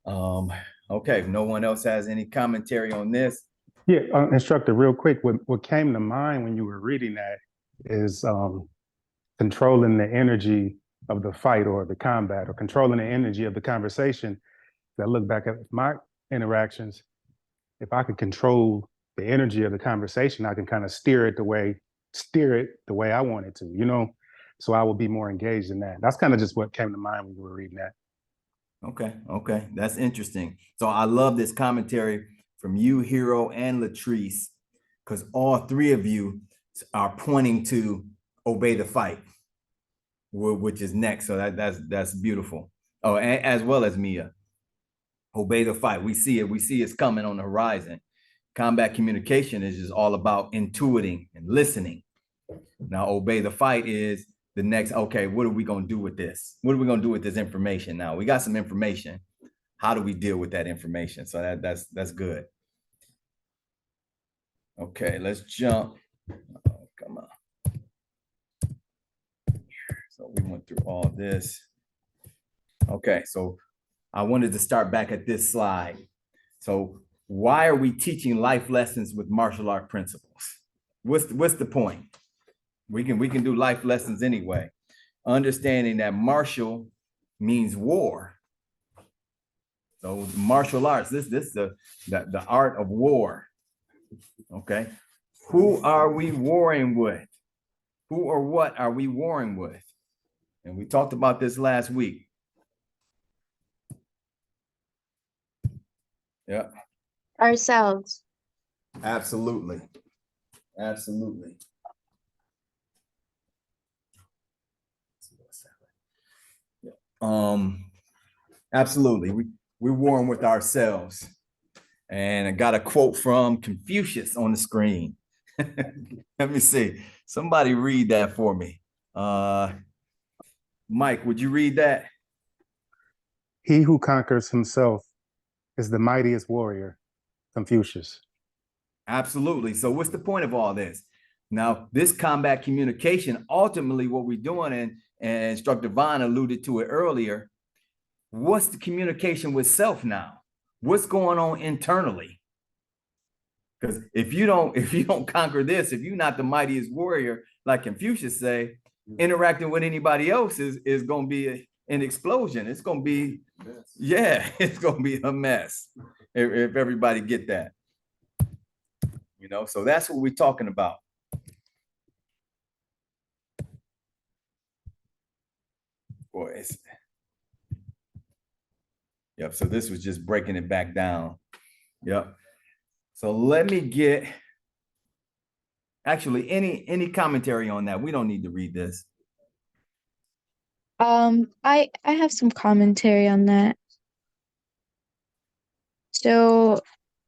Okay, if no one else has any commentary on this. Yeah, instructor, real quick, what came to mind when you were reading that is controlling the energy of the fight or the combat, or controlling the energy of the conversation. I look back at my interactions. If I could control the energy of the conversation, I can kind of steer it the way I want it to, you know? So I will be more engaged in that. That's kind of just what came to mind when you were reading that. Okay, that's interesting. So I love this commentary from you, Hero, and Latrice, because all three of you are pointing to obey the fight, which is next. So that's beautiful. Oh, and as well as Mia, obey the fight. We see it. We see it's coming on the horizon. Combat communication is just all about intuiting and listening. Now, obey the fight is the next. Okay, what are we going to do with this? What are we going to do with this information? Now, we got some information. How do we deal with that information? So that's good. Okay, let's jump. Oh, come on. So we went through all this. Okay, so I wanted to start back at this slide. So why are we teaching life lessons with martial art principles? What's the point? We can do life lessons anyway. Understanding that martial means war. So martial arts, this is the art of war. Okay. Who are we warring with? Who or what are we warring with? And we talked about this last week. Yeah. Ourselves. Absolutely. Absolutely. Absolutely. We're warring with ourselves. And I got a quote from Confucius on the screen. Let me see. Somebody read that for me. Mike, would you read that? He who conquers himself is the mightiest warrior, Confucius. Absolutely. So what's the point of all this? Now, this combat communication, ultimately what we're doing, and Instructor Vaughn alluded to it earlier, what's the communication with self now? What's going on internally? Because if you don't conquer this, if you're not the mightiest warrior, like Confucius say, interacting with anybody else is going to be an explosion. It's going to be, yeah, it's going to be a mess if everybody get that. You know, so that's what we're talking about. Boy, yep. So this was just breaking it back down. Yep. So let me get actually any commentary on that. We don't need to read this. I have some commentary on that. So,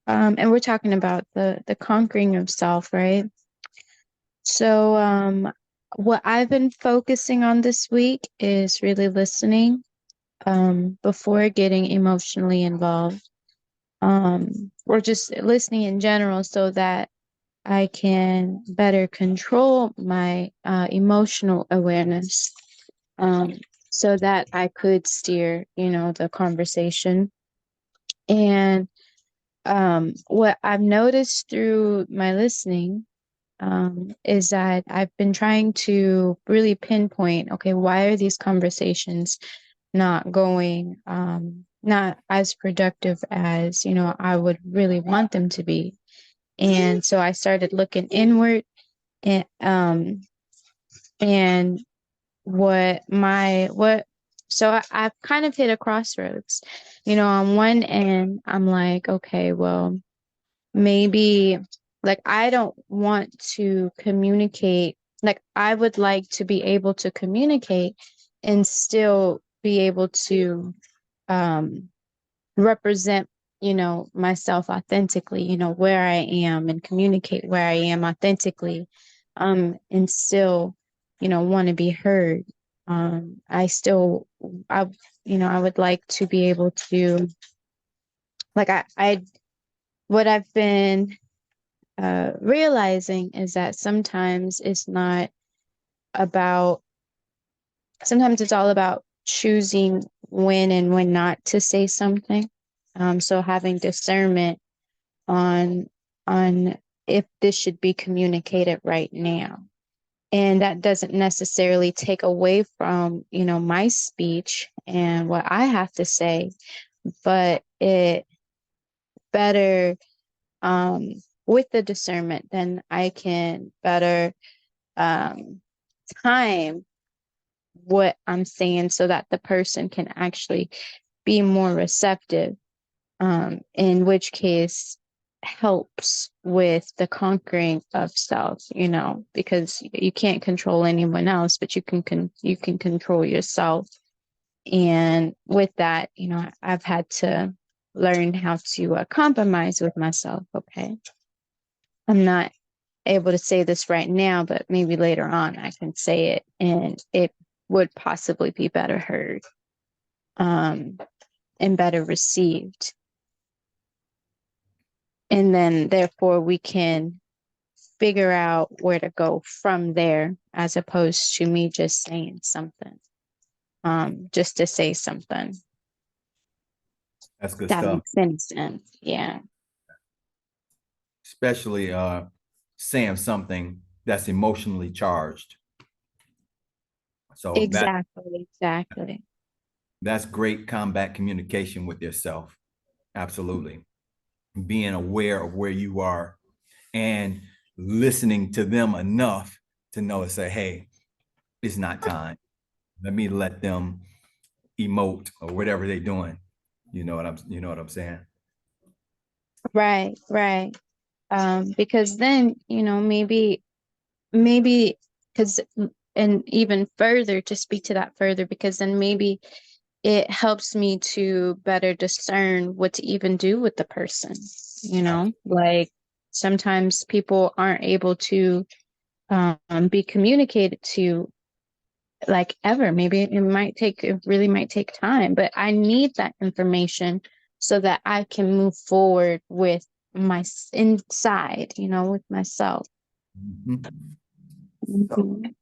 and we're talking about the conquering of self, right? So, what I've been focusing on this week is really listening, before getting emotionally involved, or just listening in general, so that I can better control my emotional awareness, so that I could steer, the conversation. And what I've noticed through my listening, is that I've been trying to really pinpoint, okay, why are these conversations not going, not as productive as, I would really want them to be. And so I started looking inward, and so I've kind of hit a crossroads. On one end, I'm like, okay, well, maybe, like, I don't want to communicate. Like, I would like to be able to communicate and still be able to represent, myself authentically, where I am, and communicate where I am authentically, and still, want to be heard. I I would like to be able to, like, what I've been realizing is that sometimes it's all about choosing when and when not to say something. So having discernment on if this should be communicated right now. And that doesn't necessarily take away from, my speech and what I have to say, but it better, with the discernment, then I can better time what I'm saying so that the person can actually be more receptive, in which case helps with the conquering of self, because you can't control anyone else, but you can control yourself. And with that, I've had to learn how to compromise with myself. Okay, I'm not able to say this right now, but maybe later on I can say it and it would possibly be better heard, and better received. And then therefore we can figure out where to go from there, as opposed to me just saying something, just to say something. That's good That stuff. makes any sense. Yeah. Especially saying something that's emotionally charged. So Exactly. that's great combat communication with yourself. Absolutely. Being aware of where you are and listening to them enough to know to say, hey, it's not time. Let me let them emote or whatever they're doing. You know what I'm saying? Right. Because then, maybe, because, and even further, to speak to that further, because then maybe it helps me to better discern what to even do with the person, like, sometimes people aren't able to be communicated to like ever. Maybe it really might take time, but I need that information so that I can move forward with my inside, with myself. Mhm. Mhm.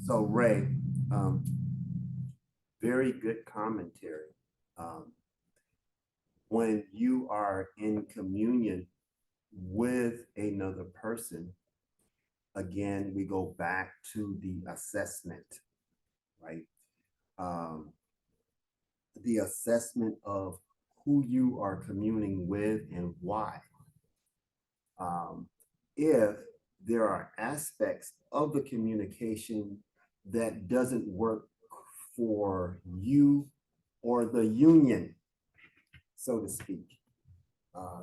So Ray, very good commentary. When you are in communion with another person, again, we go back to the assessment, right? The assessment of who you are communing with and why. If there are aspects of the communication that doesn't work for you or the union, so to speak.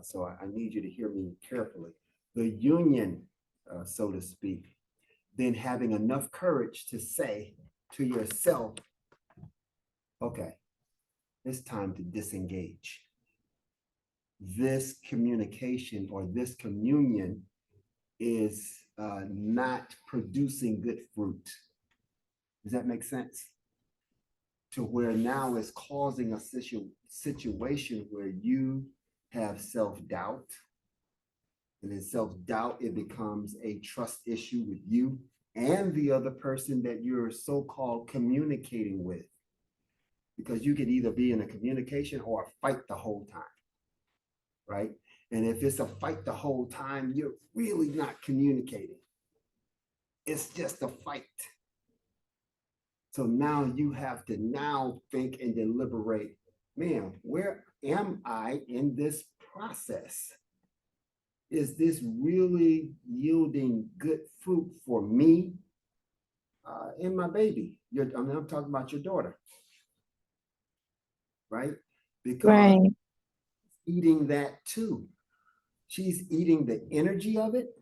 So I need you to hear me carefully. The union, so to speak, then having enough courage to say to yourself, okay, it's time to disengage. This communication or this communion is not producing good fruit. Does that make sense? To where now it's causing a situation where you have self-doubt. And in self-doubt, it becomes a trust issue with you and the other person that you're so-called communicating with. Because you could either be in a communication or a fight the whole time, right? And if it's a fight the whole time, you're really not communicating. It's just a fight. So now you have to now think and deliberate, man, where am I in this process? Is this really yielding good fruit for me and my baby? I'm talking about your daughter, right? Because Right. eating that too. She's eating the energy of it.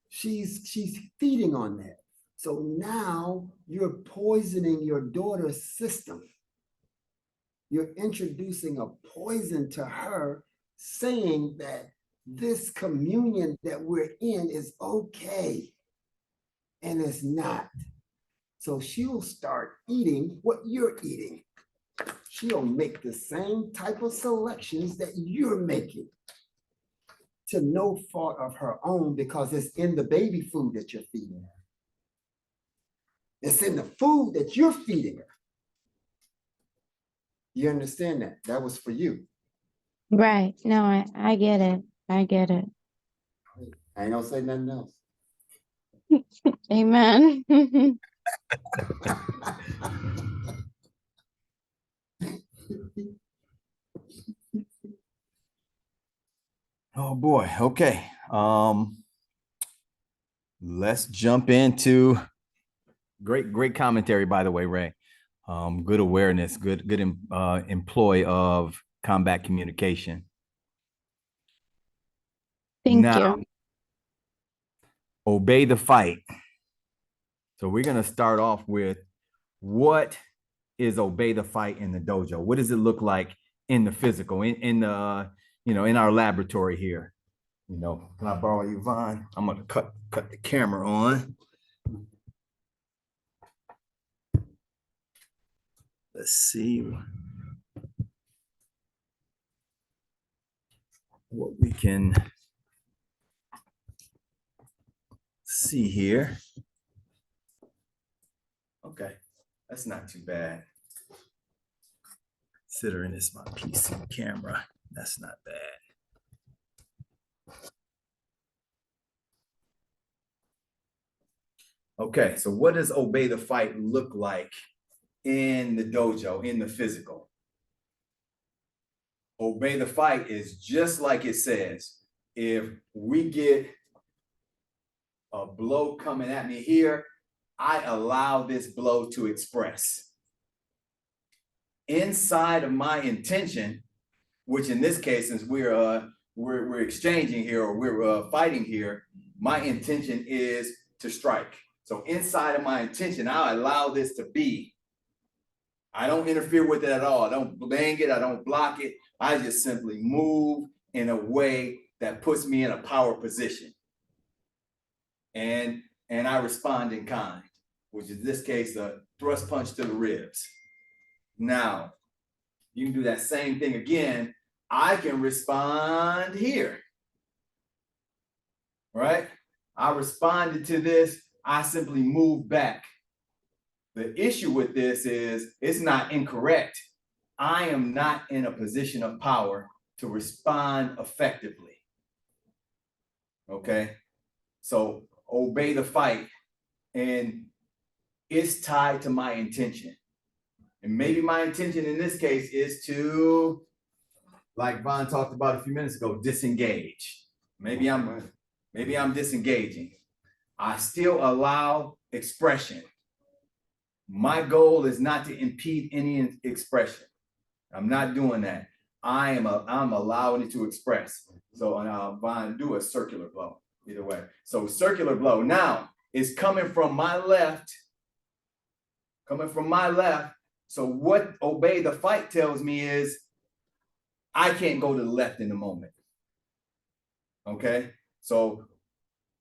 she's feeding on that. So now you're poisoning your daughter's system. You're introducing a poison to her, saying that this communion that we're in is okay. And it's not. So she'll start eating what you're eating. She'll make the same type of selections that you're making to no fault of her own because it's in the baby food that you're feeding her. It's in the food that you're feeding her. You understand that? That was for you. Right. No, I get it. I get it. I ain't gonna say nothing else. Amen. Oh boy. Okay. Let's jump into great commentary, by the way, Ray. Good awareness, good employ of combat communication. Thank Now, you. obey the fight. So we're gonna start off with what is obey the fight in the dojo? What does it look like in the physical, in the in our laboratory here? Can I borrow you, Vaughn? I'm gonna cut the camera on. Let's see what we can see here. Okay, that's not too bad. Considering it's my PC camera, that's not bad. Okay, so what does obey the fight look like in the dojo, in the physical? Obey the fight is just like it says. If we get a blow coming at me here, I allow this blow to express. Inside of my intention, which in this case, since we're exchanging here or we're fighting here, my intention is to strike. So inside of my intention, I allow this to be. I don't interfere with it at all. I don't bang it. I don't block it. I just simply move in a way that puts me in a power position. And I respond in kind, which is this case, a thrust punch to the ribs. Now, you can do that same thing again. I can respond here, right? I responded to this. I simply move back. The issue with this is it's not incorrect. I am not in a position of power to respond effectively. Okay? So obey the fight, and it's tied to my intention. And maybe my intention in this case is to, like Von talked about a few minutes ago, disengage. Maybe I'm disengaging. I still allow expression. My goal is not to impede any expression. I'm not doing that. I'm allowing it to express. So Von, do a circular blow either way. So circular blow now is coming from my left. So what obey the fight tells me is I can't go to the left in the moment. Okay, so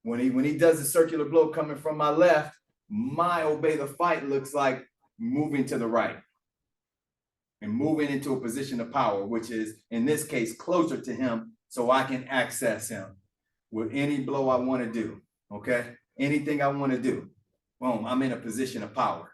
when he does the circular blow coming from my left, my obey the fight looks like moving to the right and moving into a position of power, which is in this case closer to him, so I can access him with any blow I want to do. Okay, anything I want to do, boom, I'm in a position of power.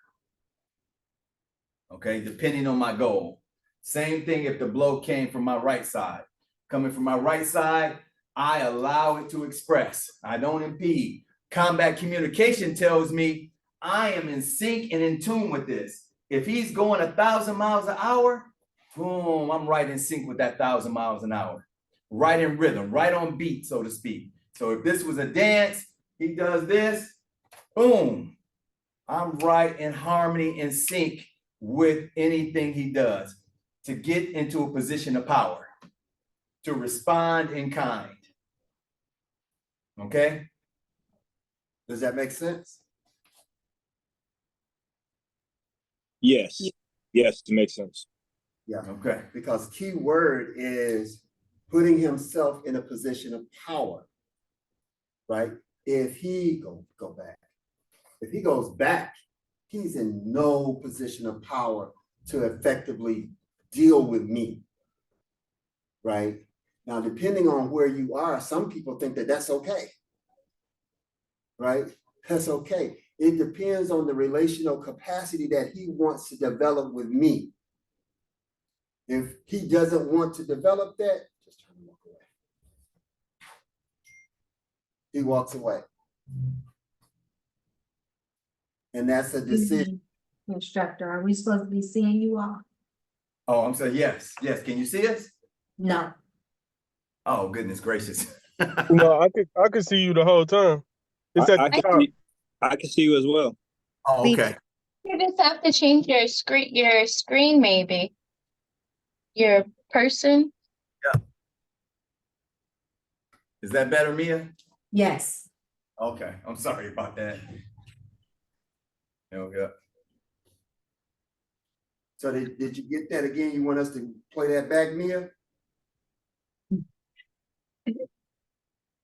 Okay, depending on my goal. Same thing if the blow came from my right side. Coming from my right side, I allow it to express. I don't impede. Combat communication tells me I am in sync and in tune with this. If he's going 1,000 miles an hour, boom, I'm right in sync with that 1,000 miles an hour. Right in rhythm, right on beat, so to speak. So if this was a dance, he does this, boom, I'm right in harmony and sync with anything he does to get into a position of power, to respond in kind. Okay? Does that make sense? Yes. Yes, it makes sense. Yeah. Okay. Because key word is putting himself in a position of power, right? If he go back, if he goes back, he's in no position of power to effectively deal with me, right? Now, depending on where you are, some people think that that's okay, right? That's okay. It depends on the relational capacity that he wants to develop with me. If he doesn't want to develop that, just try to walk away. He walks away. And that's a decision. Instructor, are we supposed to be seeing you all? Oh, I'm sorry. Yes. Can you see us? No. Oh, goodness gracious. No, I could see you the whole time. It's at the top. I can see you as well. Oh, okay. You just have to change your screen maybe. Your person. Yeah. Is that better, Mia? Yes. Okay. I'm sorry about that. There we go. So did you get that again? You want us to play that back, Mia?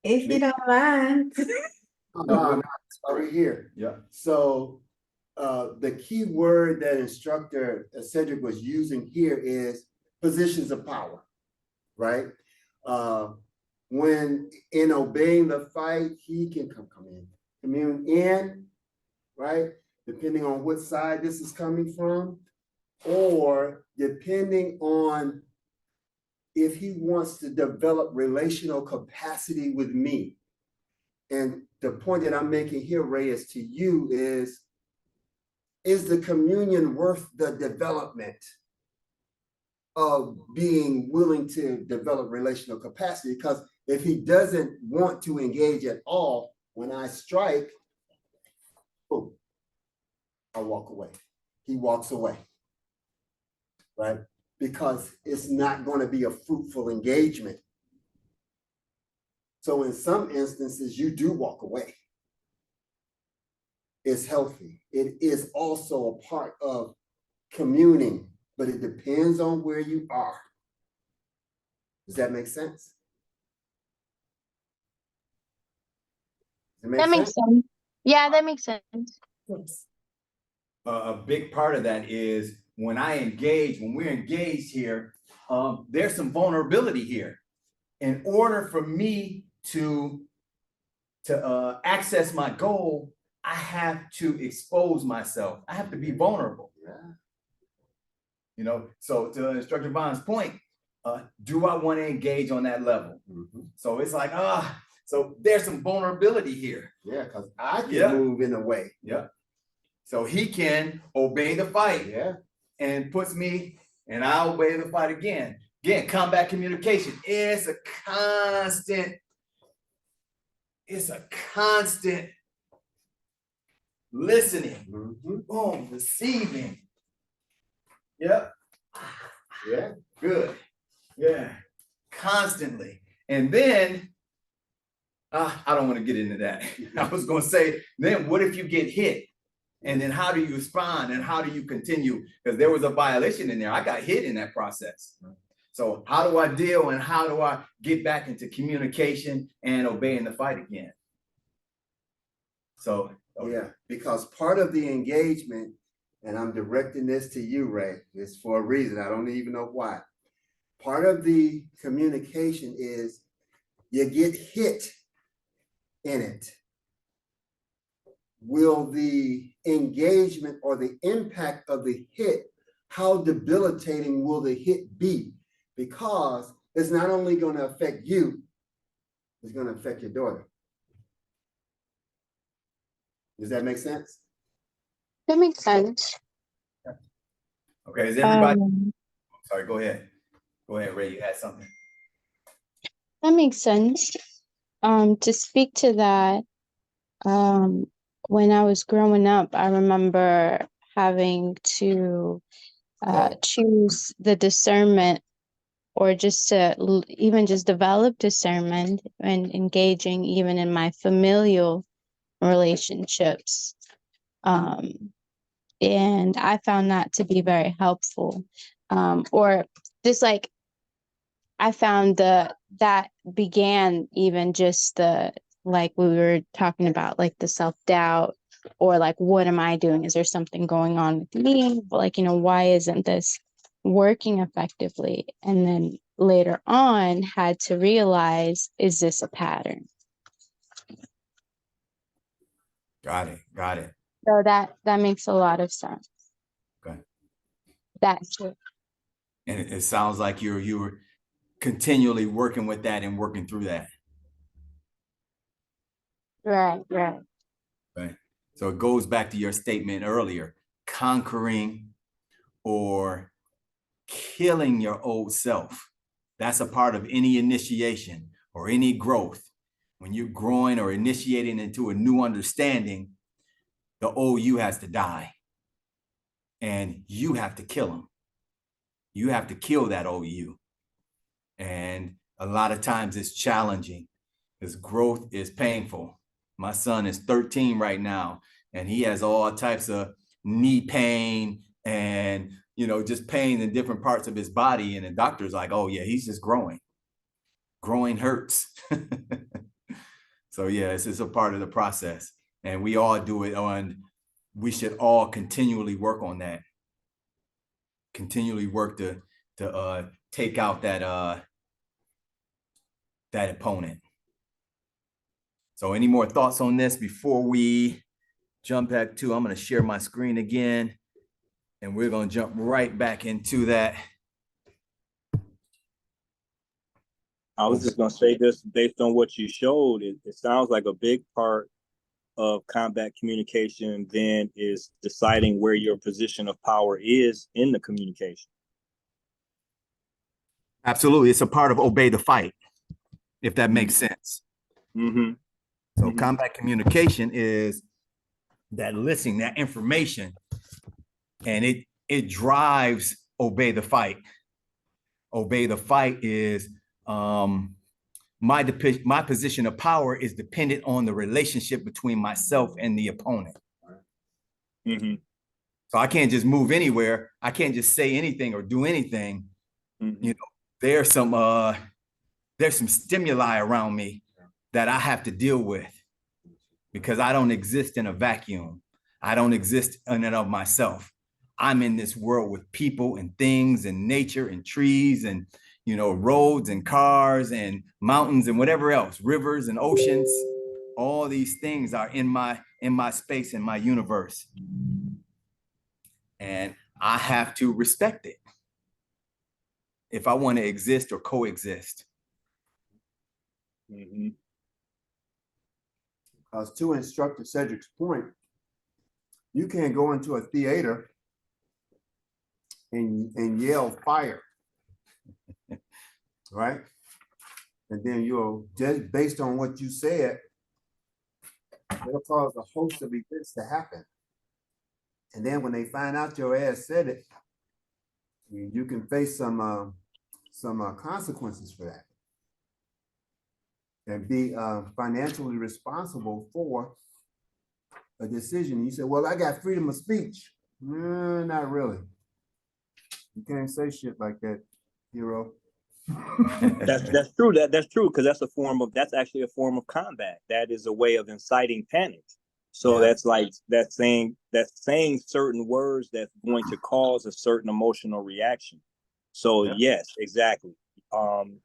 If you don't mind. No, it's right here. Yeah. So the key word that instructor Cedric was using here is positions of power, right? When in obeying the fight, he can come in, commune in, right? Depending on what side this is coming from, or depending on if he wants to develop relational capacity with me. And the point that I'm making here, Ray, is to you is the communion worth the development of being willing to develop relational capacity? Because if he doesn't want to engage at all, when I strike, boom, I walk away. He walks away, right? Because it's not going to be a fruitful engagement. So in some instances, you do walk away. It's healthy. It is also a part of communing, but it depends on where you are. Does that make sense? Does it make That makes sense? sense. Yeah, that makes sense. Yes. A big part of that is when we're engaged here, there's some vulnerability here. In order for me to access my goal, I have to expose myself. I have to be vulnerable. Yeah. You know, so to Instructor Vaughn's point, do I want to engage on that level? Mhm. So it's like, so there's some vulnerability here. Yeah, because I can Yeah. move in a way. Yeah. So he can obey the fight. Yeah. And puts me, and I obey the fight again. Again, combat communication. It's a constant listening. Mhm. Boom, receiving. Yep. Yeah. Good. Yeah. Constantly. And then I don't want to get into that. I was going to say, then what if you get hit? And then how do you respond and how do you continue? Because there was a violation in there. I got hit in that process. So how do I deal and how do I get back into communication and obeying the fight again? So Yeah, because part of the engagement, and I'm directing this to you, Ray, it's for a reason. I don't even know why. Part of the communication is you get hit in it. Will the engagement or the impact of the hit, how debilitating will the hit be? Because it's not only going to affect you, it's going to affect your daughter. Does that make sense? That makes sense. okay, is everybody Um, sorry, go ahead. Go ahead, Ray. You had something. that makes sense. To speak to that, when I was growing up, I remember having to choose the discernment or just to even just develop discernment and engaging even in my familial relationships. And I found that to be very helpful. Or just like I found that began even just like we were talking about, like the self-doubt or like, what am I doing? Is there something going on with me? Like, why isn't this working effectively? And then later on had to realize, is this a pattern? Got it. Got it. So that makes a lot of sense. Okay. That's it. And it sounds like you were continually working with that and working through that. Right. Right. So it goes back to your statement earlier, conquering or killing your old self. That's a part of any initiation or any growth. When you're growing or initiating into a new understanding, the old you has to die. And you have to kill him. You have to kill that old you. And a lot of times it's challenging because growth is painful. My son is 13 right now, and he has all types of knee pain and, just pain in different parts of his body. And the doctor's like, oh yeah, he's just growing. Growing hurts. So yeah, it's just a part of the process. And we all do it we should all continually work on that. Continually work to take out that opponent. So any more thoughts on this before we jump back to, I'm going to share my screen again, and we're going to jump right back into that. I was just going to say this based on what you showed. It sounds like a big part of combat communication then is deciding where your position of power is in the communication. Absolutely. It's a part of obey the fight, if that makes sense. Mm-hmm. So Mm-hmm. combat communication is that listening, that information, and it drives obey the fight. Obey the fight is my position of power is dependent on the relationship between myself and the opponent. Mm-hmm. So I can't just move anywhere. I can't just say anything or do anything. Mm-hmm. There's some stimuli around me that I have to deal with. because I don't exist in a vacuum. I don't exist in and of myself. I'm in this world with people and things and nature and trees and, you know, roads and cars and mountains and whatever else, rivers and oceans. All these things are in my space, in my universe. And I have to respect it if I want to exist or coexist. Mm-hmm. Because to Instructor Cedric's point, you can't go into a theater and yell fire, right? And then you'll, just based on what you said, it'll cause a host of events to happen. And then when they find out your ass said it, you can face some consequences for that, and be financially responsible for a decision. You say, well, I got freedom of speech. Not really. You can't say shit like that, hero. That's true. That's true, because that's actually a form of combat. That is a way of inciting panic. So Yeah. that's saying certain words that's going to cause a certain emotional reaction. So Yeah. yes, exactly.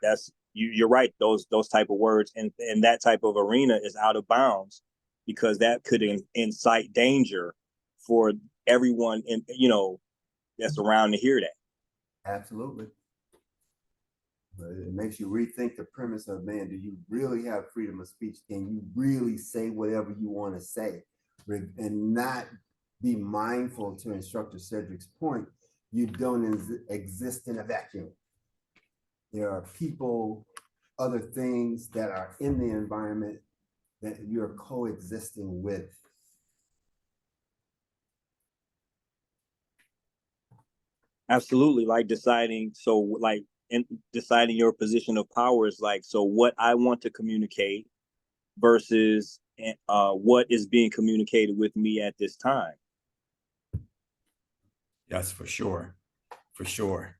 That's you're right. Those type of words and that type of arena is out of bounds, because that could incite danger for everyone that's around to hear that. Absolutely. But it makes you rethink the premise of, man, do you really have freedom of speech? Can you really say whatever you want to say and not be mindful, to Instructor Cedric's point, you don't exist in a vacuum. There are people, other things that are in the environment that you're coexisting with. Absolutely. Deciding your position of power is like, so what I want to communicate versus what is being communicated with me at this time. Yes, for sure. For sure.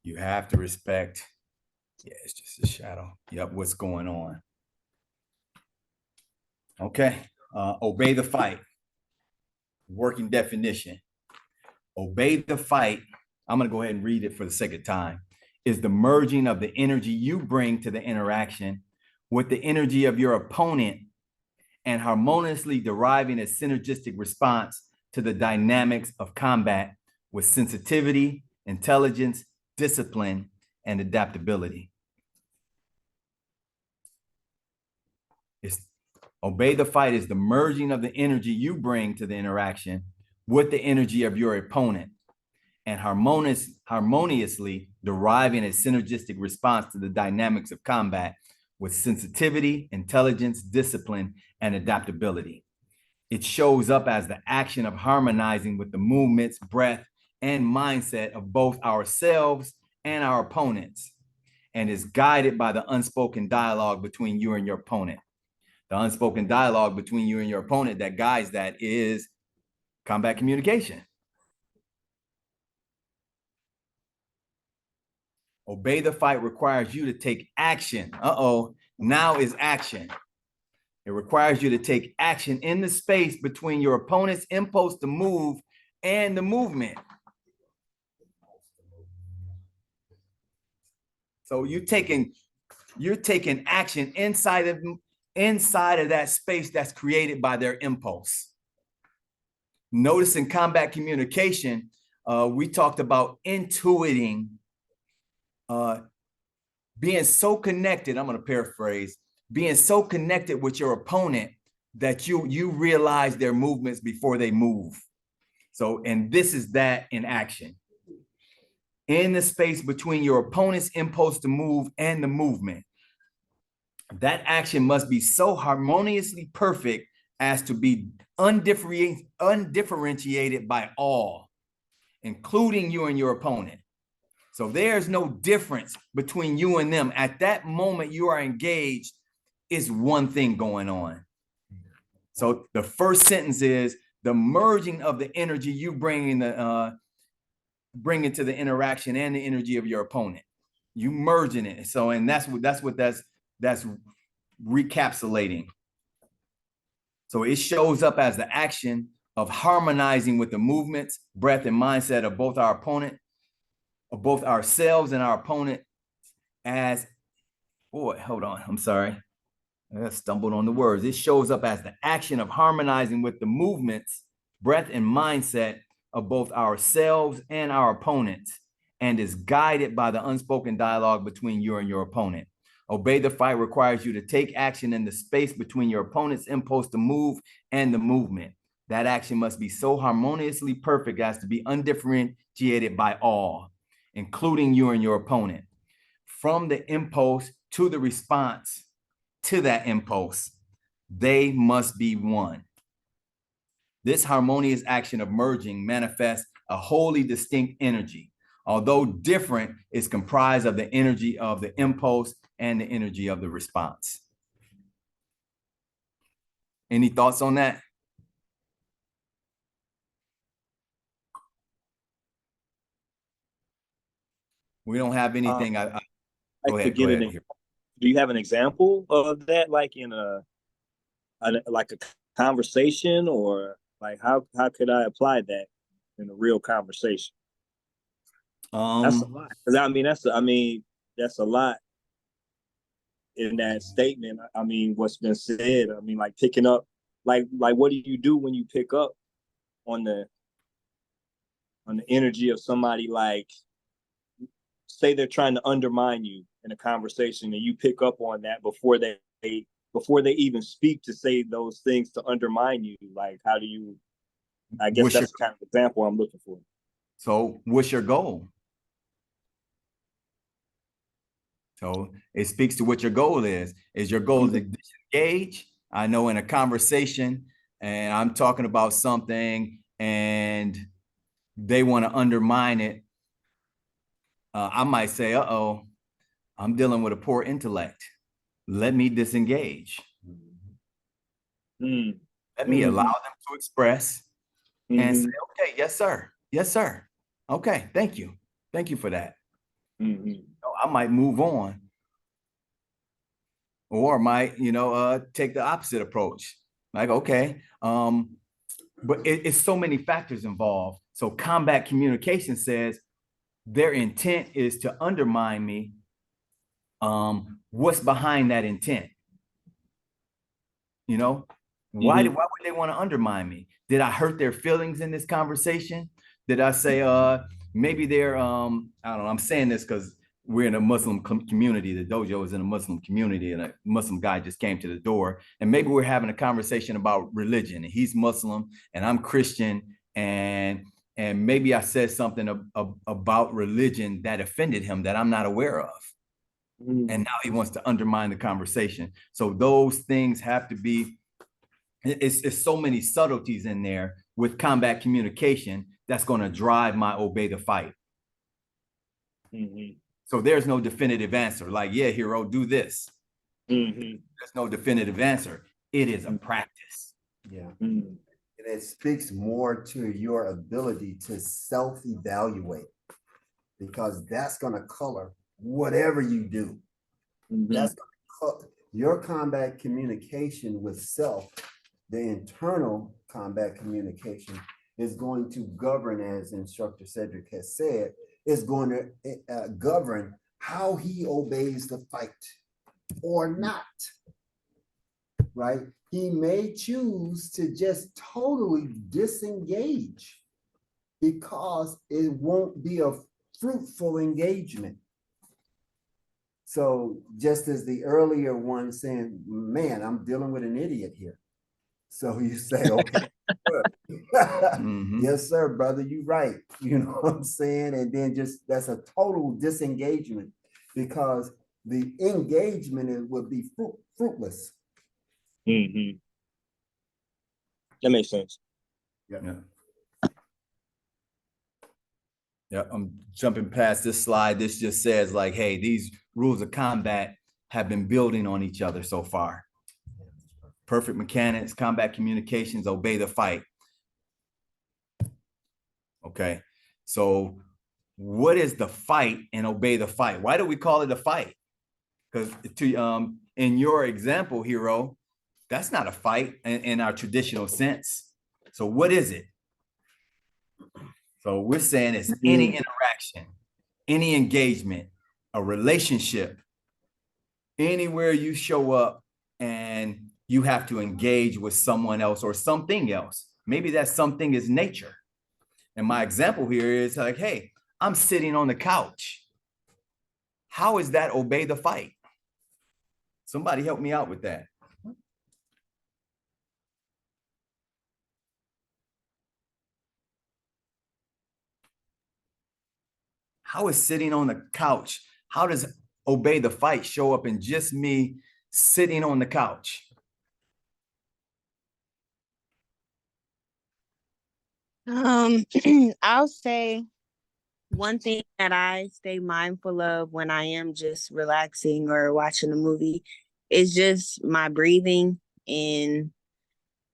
You have to respect. Yeah, it's just a shadow. Yep, what's going on? Okay. Obey the fight. Working definition. Obey the fight. I'm going to go ahead and read it for the sake of time. Is the merging of the energy you bring to the interaction with the energy of your opponent and harmoniously deriving a synergistic response to the dynamics of combat with sensitivity, intelligence, discipline, and adaptability. Obey the fight is the merging of the energy you bring to the interaction with the energy of your opponent and harmoniously deriving a synergistic response to the dynamics of combat with sensitivity, intelligence, discipline, and adaptability. It shows up as the action of harmonizing with the movements, breath, and mindset of both ourselves and our opponents, and is guided by the unspoken dialogue between you and your opponent. The unspoken dialogue between you and your opponent that guides that is combat communication. Obey the fight requires you to take action. Now is action. It requires you to take action in the space between your opponent's impulse to move and the movement. So you're taking action inside of that space that's created by their impulse. Notice in combat communication, we talked about intuiting, being so connected. I'm going to paraphrase. Being so connected with your opponent that you realize their movements before they move. So, and this is that in action. In the space between your opponent's impulse to move and the movement, that action must be so harmoniously perfect as to be undifferentiated by all, including you and your opponent. So there's no difference between you and them. At that moment you are engaged, is one thing going on. So the first sentence is the merging of the energy you bring into the interaction and the energy of your opponent. You merging it. So, and that's recapsulating. So it shows up as the action of harmonizing with the movements, breath, and mindset of both our opponent, of both ourselves and our opponent as, boy, hold on, I'm sorry. I stumbled on the words. It shows up as the action of harmonizing with the movements, breath, and mindset of both ourselves and our opponents, and is guided by the unspoken dialogue between you and your opponent. Obey the fight requires you to take action in the space between your opponent's impulse to move and the movement. That action must be so harmoniously perfect as to be undifferentiated by all, including you and your opponent. From the impulse to the response to that impulse, they must be one. This harmonious action of merging manifests a wholly distinct energy. Although different, is comprised of the energy of the impulse and the energy of the response. Any thoughts on that? We don't have anything. Go ahead. Do you have an example of that, like in like a conversation, or like how could I apply that in a real conversation? That's a lot. Because that's a lot in that statement. I mean, what's been said. I mean, like picking up, like what do you do when you pick up on the energy of somebody? Like, say they're trying to undermine you in a conversation, and you pick up on that before they even speak to say those things to undermine you. Like, how do you? I guess that's the kind of example I'm looking for. So, what's your goal? So it speaks to what your goal is. Is your goal to disengage? I know in a conversation, and I'm talking about something, and they want to undermine it. I might say, "Uh-oh, I'm dealing with a poor intellect. Let me disengage. Let me allow them to express and say, okay, yes, sir. Yes, sir. Okay, thank you. Thank you for that." I might move on, or might, take the opposite approach. Like, okay, but it's so many factors involved. So combat communication says their intent is to undermine me. What's behind that intent? Why would they want to undermine me? Did I hurt their feelings in this conversation? Did I say, maybe they're, I don't know, I'm saying this because we're in a Muslim community. The dojo is in a Muslim community, and a Muslim guy just came to the door, and maybe we're having a conversation about religion, and he's Muslim and I'm Christian, and maybe I said something about religion that offended him that I'm not aware of. And now he wants to undermine the conversation. So those things have to be, it's so many subtleties in there with combat communication that's going to drive my obey the fight. So there's no definitive answer. Like, yeah, hero, do this. There's no definitive answer. It is a practice. Yeah. And it speaks more to your ability to self-evaluate, because that's going to color whatever you do. That's your combat communication with self. The internal combat communication is going to govern, as Instructor Cedric has said, is going to govern how he obeys the fight or not, right? He may choose to just totally disengage because it won't be a fruitful engagement. So just as the earlier one saying, man, I'm dealing with an idiot here. So you say, okay, yes, sir, brother, you're right. You know what I'm saying? And then just, that's a total disengagement, because the engagement would be fruitless. That makes sense. Yeah, I'm jumping past this slide. This just says, like, hey, these rules of combat have been building on each other so far. Perfect mechanics, combat communications, obey the fight. Okay, so what is the fight and obey the fight? Why do we call it a fight? Because in your example, hero, That's not a fight in our traditional sense. So what is it? So we're saying it's any interaction, any engagement, a relationship, anywhere you show up and you have to engage with someone else or something else. Maybe that something is nature. And my example here is like, hey, I'm sitting on the couch. How is that obey the fight? Somebody help me out with that. How is sitting on the couch? How does obey the fight show up in just me sitting on the couch? I'll say one thing that I stay mindful of when I am just relaxing or watching a movie is just my breathing and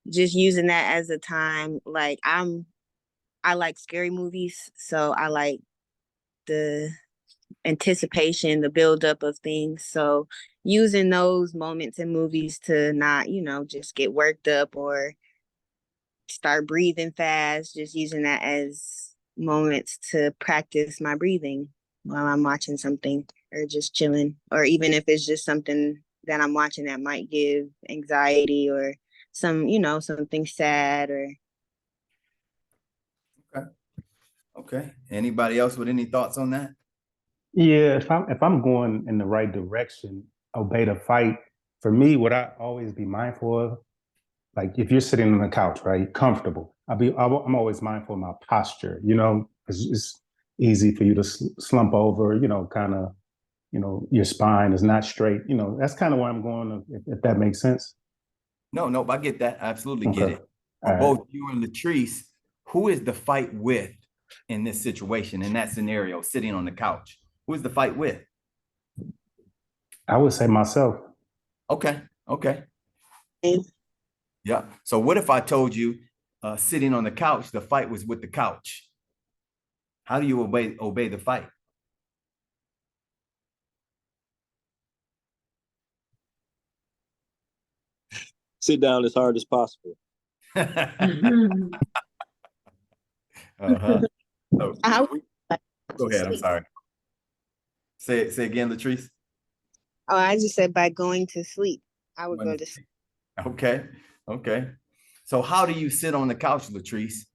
just using that as a time. Like I like scary movies, so I like the anticipation, the buildup of things. So using those moments in movies to not, just get worked up or start breathing fast, just using that as moments to practice my breathing while I'm watching something or just chilling, or even if it's just something that I'm watching that might give anxiety or something sad or. Okay. Okay. Anybody else with any thoughts on that? Yeah, if I'm going in the right direction, obey the fight. For me, what I always be mindful of, like if you're sitting on the couch, right, comfortable, I'm always mindful of my posture. It's easy for you to slump over. Kind of, your spine is not straight. That's kind of where I'm going. If that makes sense. No, I get that. I absolutely get Okay. it. All For right. both you and Latrice, who is the fight with in this situation, in that scenario, sitting on the couch? Who is the fight with? I would say myself. Okay. Okay. Yeah. So what if I told you sitting on the couch, the fight was with the couch? How do you obey the fight? Sit down as hard as possible. Uh-huh. So, I go ahead. I'm sorry. Say again, Latrice. I just said by going to sleep. I would go to sleep. Okay. Okay. So how do you sit on the couch, Latrice?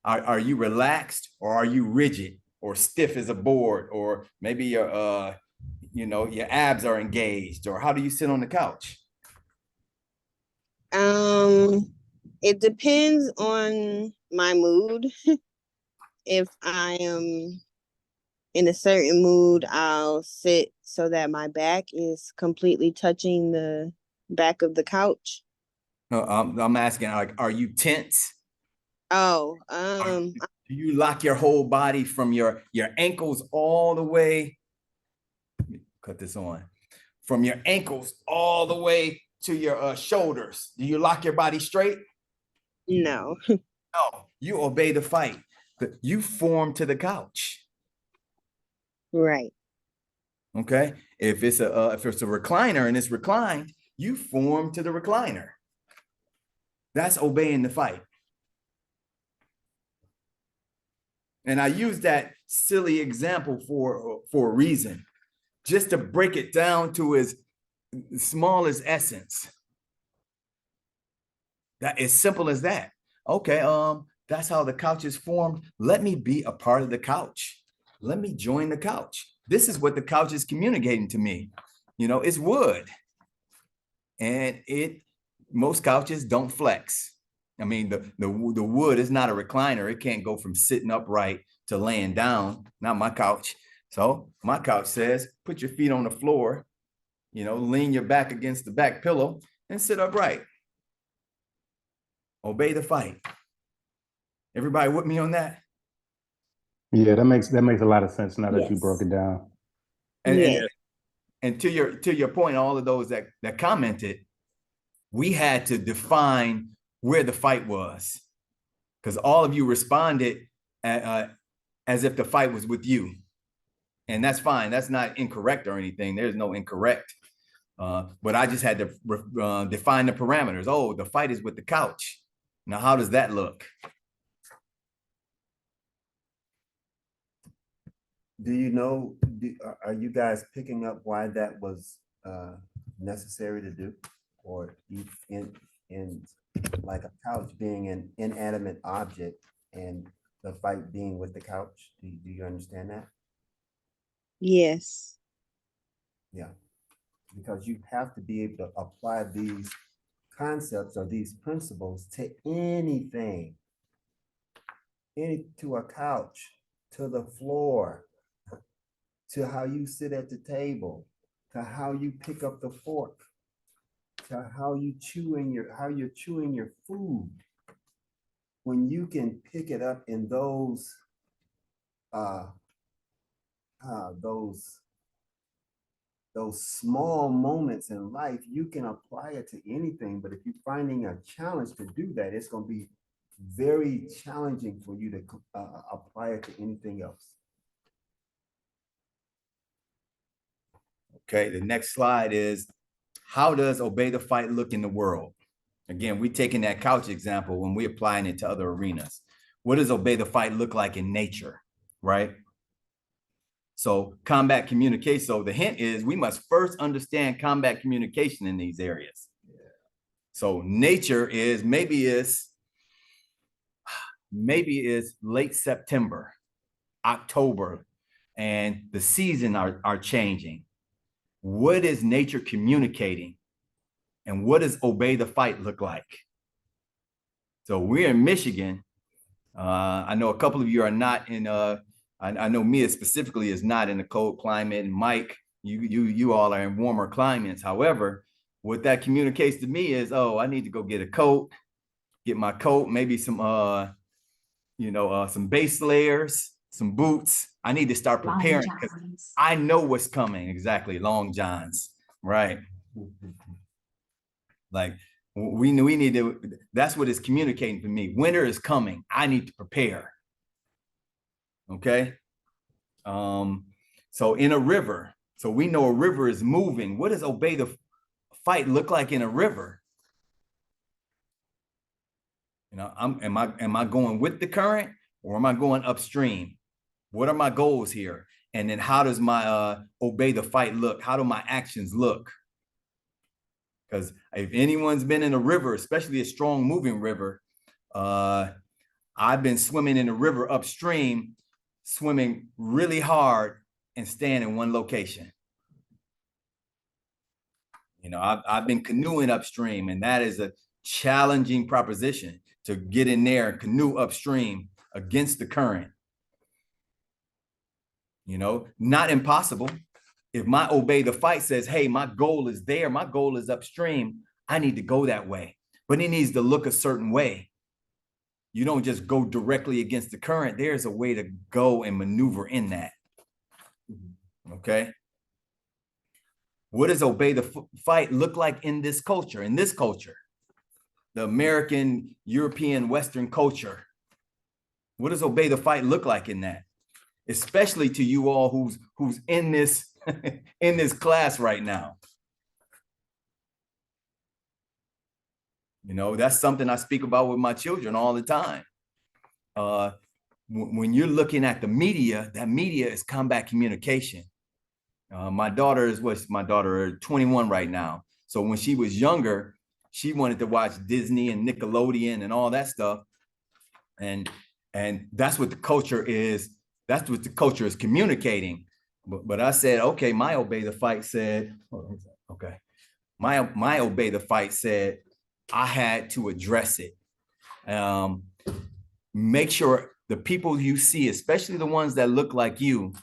Are you relaxed or are you rigid or stiff as a board, or maybe your your abs are engaged, or how do you sit on the couch? It depends on my mood. If I am in a certain mood, I'll sit so that my back is completely touching the back of the couch. No, I'm asking, like, are you tense? Oh, Do you lock your whole body from your ankles all the way? Let me cut this on. From your ankles all the way to your shoulders. Do you lock your body straight? no. No, you obey the fight. You form to the couch. Right. Okay. If it's a recliner and it's reclined, you form to the recliner. That's obeying the fight. And I use that silly example for a reason, just to break it down to its smallest essence. That is simple as that. Okay, that's how the couch is formed. Let me be a part of the couch. Let me join the couch. This is what the couch is communicating to me. It's wood. And most couches don't flex. I mean, the wood is not a recliner. It can't go from sitting upright to laying down. Not my couch. So my couch says, put your feet on the floor, lean your back against the back pillow and sit upright. Obey the fight. Everybody with me on that? Yeah, that makes a lot of sense now that you Yes. broke it down. And to your point, all of those that commented, we had to define where the fight was, because all of you responded as if the fight was with you, and that's fine. That's not incorrect or anything. There's no incorrect. But I just had to define the parameters. Oh, the fight is with the couch. Now, how does that look? Do you know, are you guys picking up why that was necessary to do? Or in like a couch being an inanimate object and the fight being with the couch? Do you understand that? Yes. Yeah, because you have to be able to apply these concepts or these principles to anything, to a couch, to the floor, to how you sit at the table, to how you pick up the fork, to how you're chewing your food. When you can pick it up in those uh, those small moments in life, you can apply it to anything. But if you're finding a challenge to do that, it's going to be very challenging for you to apply it to anything else. Okay, the next slide is, how does obey the fight look in the world? Again, we're taking that couch example when we're applying it to other arenas. What does obey the fight look like in nature, right? So combat communication. So the hint is we must first understand combat communication in these areas. So nature is maybe it's late September, October, and the seasons are changing. What is nature communicating? And what does obey the fight look like? So we're in Michigan. I know a couple of you are not in, I know Mia specifically is not in a cold climate, and Mike, you all are in warmer climates. However, what that communicates to me is, oh, I need to go get a coat, get my coat, maybe some, some base layers, some boots. I need to start preparing because I know what's coming. Exactly, long johns, right? Like we need to, that's what it's communicating to me. Winter is coming. I need to prepare. Okay. So in a river, so we know a river is moving. What does obey the fight look like in a river? Am I going with the current or am I going upstream? What are my goals here? And then how does my obey the fight look? How do my actions look? Because if anyone's been in a river, especially a strong moving river, I've been swimming in the river upstream, swimming really hard and staying in one location. I've been canoeing upstream, and that is a challenging proposition to get in there and canoe upstream against the current. Not impossible. If my obey the fight says, hey, my goal is there, my goal is upstream, I need to go that way. But it needs to look a certain way. You don't just go directly against the current. There's a way to go and maneuver in that. Okay. What does obey the fight look like in this culture? In this culture, the American, European, Western culture. What does obey the fight look like in that? Especially to you all who's in this in this class right now. That's something I speak about with my children all the time. When you're looking at the media, that media is combat communication. My daughter is 21 right now. So when she was younger, she wanted to watch Disney and Nickelodeon and all that stuff. And that's what the culture is. That's what the culture is communicating. But I said, okay, my obey the fight said, okay, my obey the fight said I had to address it. Make sure the people you see, especially the ones that look like you,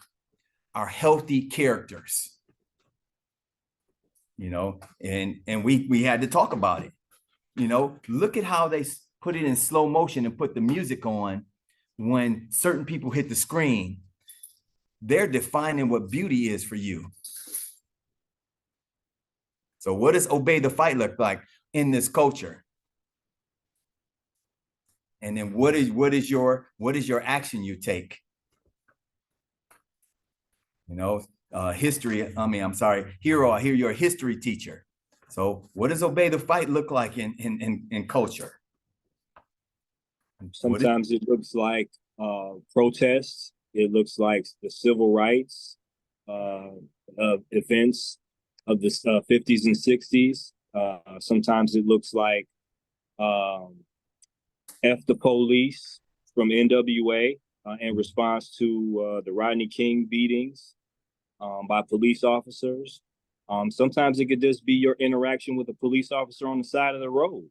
are healthy characters. And we had to talk about it. Look at how they put it in slow motion and put the music on when certain people hit the screen. They're defining what beauty is for you. So what does obey the fight look like in this culture? And then what is your action you take? Hero, I hear you're a history teacher. So what does obey the fight look like in culture? Sometimes it looks like protests. It looks like the civil rights events of the 50s and 60s. Sometimes it looks like F the police from NWA in response to the Rodney King beatings by police officers. Sometimes it could just be your interaction with a police officer on the side of the road.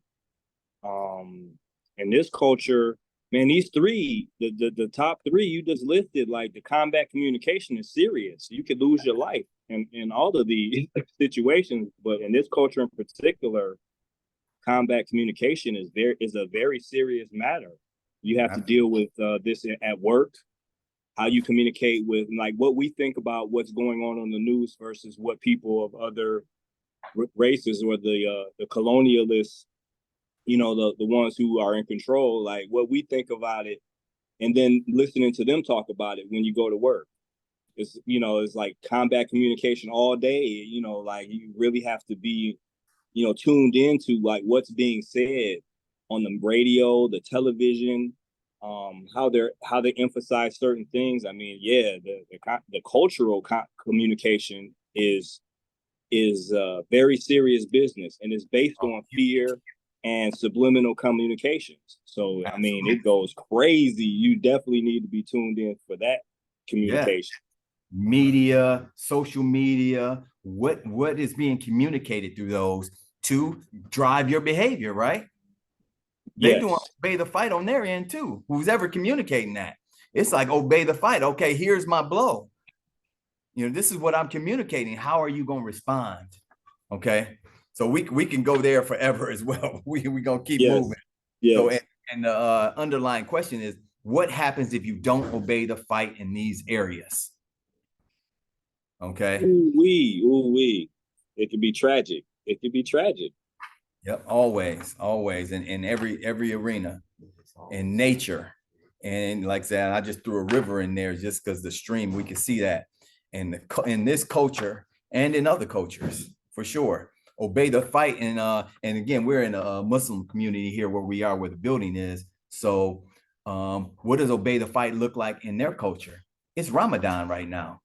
In this culture, man, these three, the top three you just listed, like the combat communication is serious. You could lose your life in all of these situations, but in this culture in particular, combat communication is a very serious matter. You have to deal with this at work, how you communicate with, like, what we think about what's going on the news versus what people of other races or the colonialists, you know, the ones who are in control, like what we think about it, and then listening to them talk about it when you go to work. It's, you know, it's like combat communication all day, you know, like you really have to be, you know, tuned into like what's being said on the radio, the television, how they emphasize certain things. I mean, yeah, the cultural communication is very serious business, and it's based on fear and subliminal communications. So, I mean, it goes crazy. You definitely need to be tuned in for that communication. Yeah. Media, social media, what is being communicated through those to drive your behavior, right? They Yes. do obey the fight on their end too. Who's ever communicating that? It's like obey the fight. Okay, here's my blow. You know, this is what I'm communicating. How are you going to respond? Okay. So we can go there forever as well. We gonna keep moving. Yes. So and the underlying question is, what happens if you don't obey the fight in these areas? Okay. Ooh wee. It could be tragic. It could be tragic. Yep, always in every arena, in nature. And like I said, I just threw a river in there just because the stream, we can see that. And in this culture and in other cultures, for sure. Obey the fight. And again, we're in a Muslim community here where we are, where the building is. So what does obey the fight look like in their culture? It's Ramadan right now.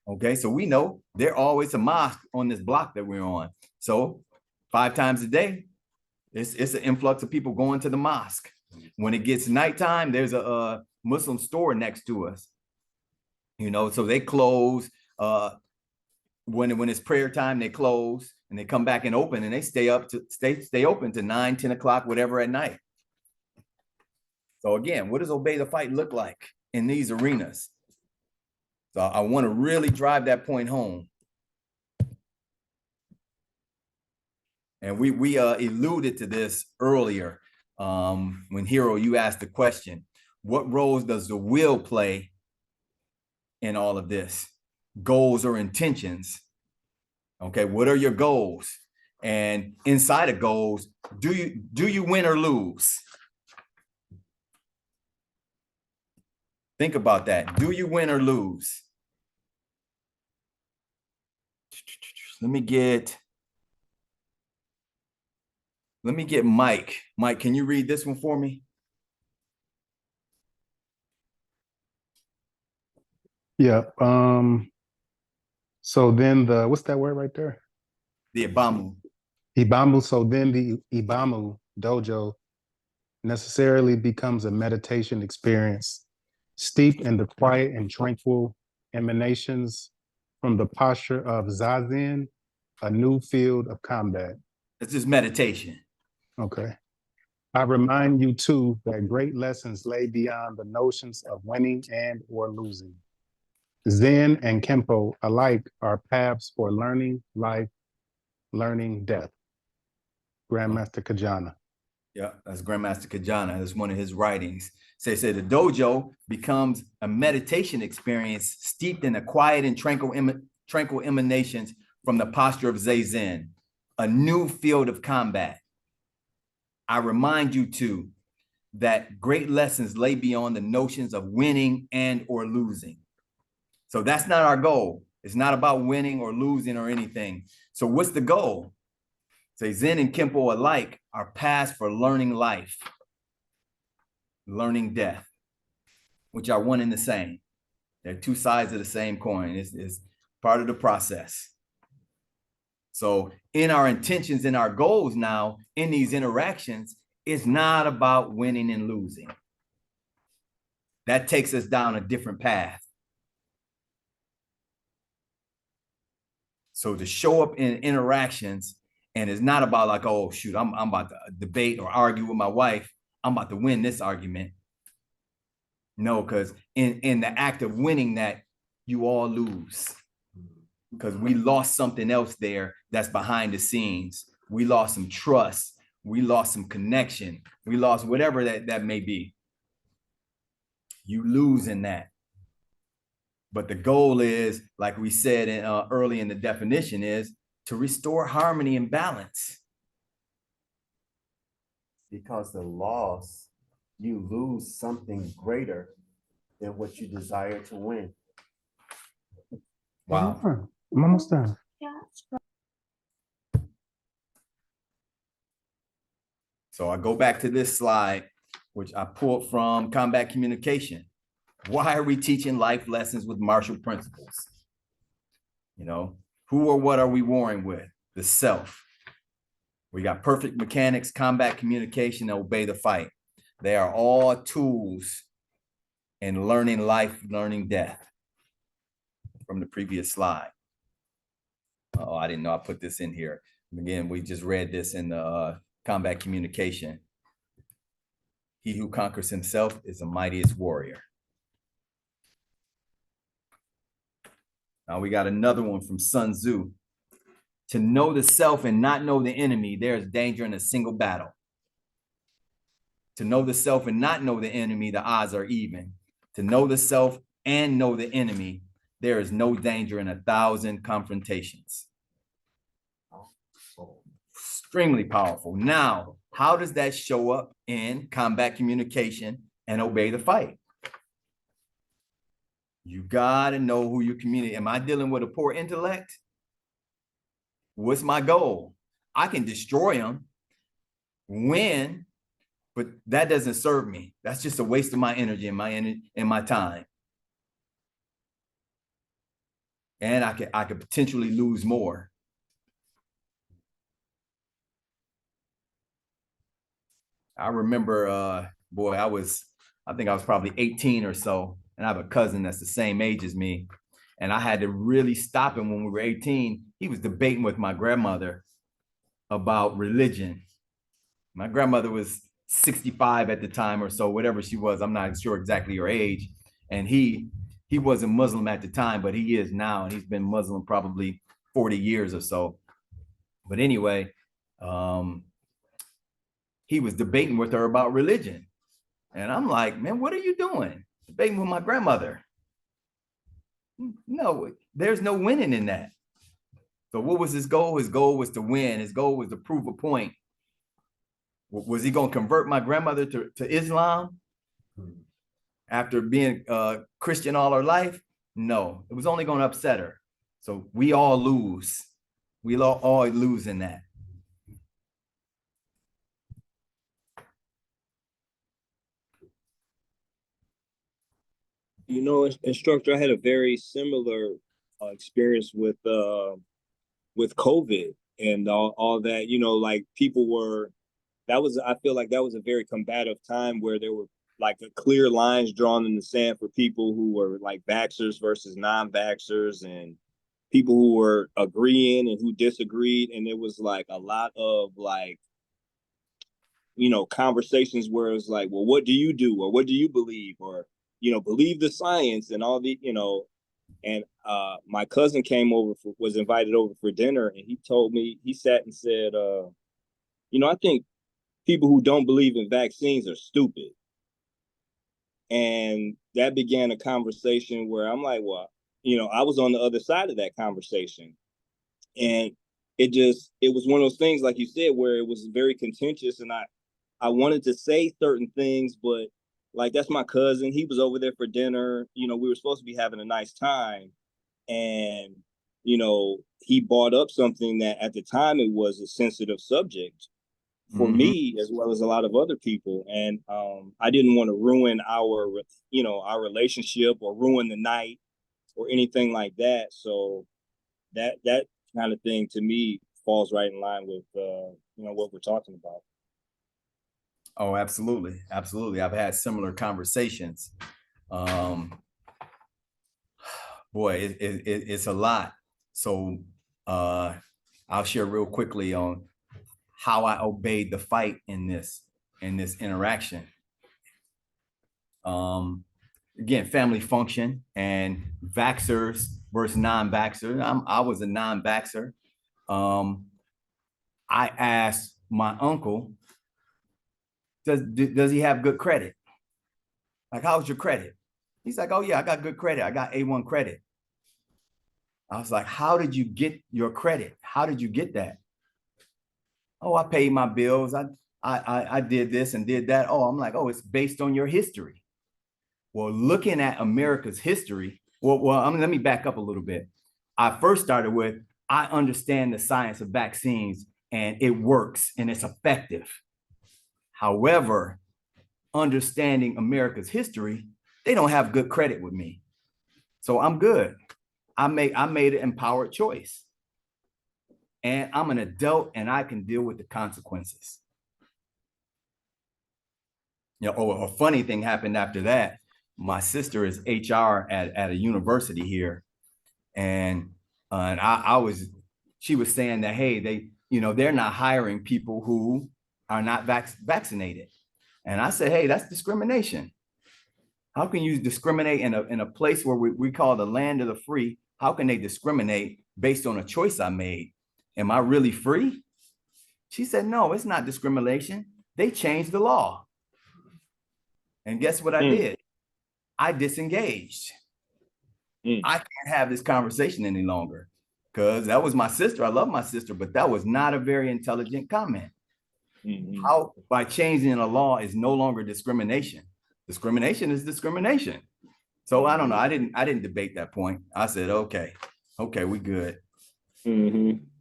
Okay, so we know there's always a mosque on this block that we're on. So 5 times a day, it's an influx of people going to the mosque. When it gets nighttime, there's a Muslim store next to us. You know, so they close. When it's prayer time, they close and they come back and open, and they stay open to 9, 10 o'clock, whatever at night. So again, what does obey the fight look like in these arenas? So I want to really drive that point home. And we alluded to this earlier when Hero, you asked the question, what roles does the will play in all of this? Goals or intentions? Okay, what are your goals? And inside of goals, do you win or lose? Think about that. Do you win or lose? Let me get Mike. Mike, can you read this one for me? Yeah. So then what's that word right there? The Ibamu. Ibamu. So then the Ibamu dojo necessarily becomes a meditation experience steeped in the quiet and tranquil emanations from the posture of Zazen, a new field of combat. It's just meditation. Okay. I remind you too that great lessons lay beyond the notions of winning and or losing. Zen and Kempo alike are paths for learning life, learning death. Grandmaster Kajana. Yeah, that's Grandmaster Kajana. That's one of his writings. Say the dojo becomes a meditation experience steeped in the quiet and tranquil emanations from the posture of Zazen, a new field of combat. I remind you too that great lessons lay beyond the notions of winning and or losing. So that's not our goal. It's not about winning or losing or anything. So what's the goal? Say Zen and Kempo alike are paths for learning life, learning death, which are one and the same. They're two sides of the same coin. It's part of the process. So in our intentions and our goals now, in these interactions, it's not about winning and losing. That takes us down a different path. So to show up in interactions, and it's not about like, oh, shoot, I'm about to debate or argue with my wife. I'm about to win this argument. No, because in the act of winning that, you all lose. Because we lost something else there that's behind the scenes. We lost some trust. We lost some connection. We lost whatever that may be. You lose in that. But the goal is, like we said early in the definition, is to restore harmony and balance. Because the loss, you lose something greater than what you desire to win. Wow. I'm almost done. So I go back to this slide, which I pulled from Combat Communication. Why are we teaching life lessons with martial principles? You know, who or what are we warring with? The self. We got perfect mechanics, combat communication, and obey the fight. They are all tools in learning life, learning death from the previous slide. Oh, I didn't know I put this in here. Again, we just read this in the combat communication. He who conquers himself is the mightiest warrior. Now we got another one from Sun Tzu. To know the self and not know the enemy, there is danger in a single battle. To know the self and not know the enemy, the odds are even. To know the self and know the enemy, there is no danger in 1,000 confrontations. Extremely powerful. Now, how does that show up in combat communication and obey the fight? You gotta know who you communicate. Am I dealing with a poor intellect? What's my goal? I can destroy them, win, but that doesn't serve me. That's just a waste of my energy and my time. And I could potentially lose more. I remember, boy, I think I was probably 18 or so, and I have a cousin that's the same age as me. And I had to really stop him when we were 18. He was debating with my grandmother about religion. My grandmother was 65 at the time or so, whatever she was. I'm not sure exactly her age. And he wasn't Muslim at the time, but he is now. And he's been Muslim probably 40 years or so. But anyway, he was debating with her about religion. And I'm like, man, what are you doing? Debating with my grandmother. No, there's no winning in that. So what was his goal? His goal was to win. His goal was to prove a point. Was he going to convert my grandmother to Islam after being Christian all her life? No, it was only going to upset her. So we all lose. We all lose in that. You know, instructor, I had a very similar experience with COVID and all that. You know, like people were. I feel like that was a very combative time where there were like clear lines drawn in the sand for people who were like vaxxers versus non-vaxxers and people who were agreeing and who disagreed. And it was like a lot of like, you know, conversations where it's like, well, what do you do? Or what do you believe? Or, you know, believe the science and all the, you know, and my cousin was invited over for dinner and he told me, he sat and said, you know, I think people who don't believe in vaccines are stupid. And that began a conversation where I'm like, well, you know, I was on the other side of that conversation. And it was one of those things, like you said, where it was very contentious and I wanted to say certain things, but like that's my cousin. He was over there for dinner. You know, we were supposed to be having a nice time, and you know, he brought up something that at the time it was a sensitive subject for me as well as a lot of other people, and I didn't want to ruin our, you know, our relationship or ruin the night or anything like that. So that kind of thing to me falls right in line with you know, what we're talking about. Oh, absolutely. Absolutely. I've had similar conversations. Boy, it's a lot. So I'll share real quickly on how I obeyed the fight in this interaction. Again, family function and vaxxers versus non-vaxxers. I was a non-vaxxer. I asked my uncle, does he have good credit? Like, how's your credit? He's like, oh yeah, I got good credit. I got A1 credit. I was like, how did you get your credit? How did you get that? Oh, I paid my bills. I did this and did that. Oh, I'm like, oh, it's based on your history. Well, looking at America's history, let me back up a little bit. I first started with, I understand the science of vaccines and it works and it's effective. However, understanding America's history, they don't have good credit with me. So I'm good. I made an empowered choice. And I'm an adult and I can deal with the consequences. You know, a funny thing happened after that. My sister is HR at a university here. And she was saying that, hey, they're not hiring people who are not vaccinated. And I said, hey, that's discrimination. How can you discriminate in a place where we call the land of the free? How can they discriminate based on a choice I made? Am I really free? She said, no, it's not discrimination. They changed the law. And guess what I did? I disengaged. I can't have this conversation any longer because that was my sister. I love my sister, but that was not a very intelligent comment. How by changing a law is no longer discrimination. Discrimination is discrimination. So I don't know. I didn't debate that point. I said, okay, we good.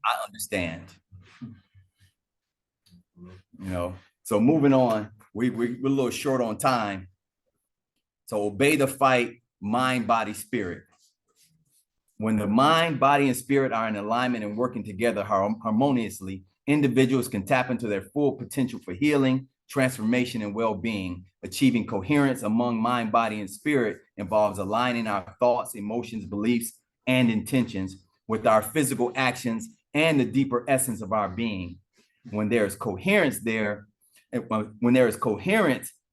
I understand. You know, so moving on, we're a little short on time. So obey the fight, mind, body, spirit. When the mind, body, and spirit are in alignment and working together harmoniously, individuals can tap into their full potential for healing, transformation, and well-being. Achieving coherence among mind, body, and spirit involves aligning our thoughts, emotions, beliefs, and intentions with our physical actions and the deeper essence of our being. When there is coherence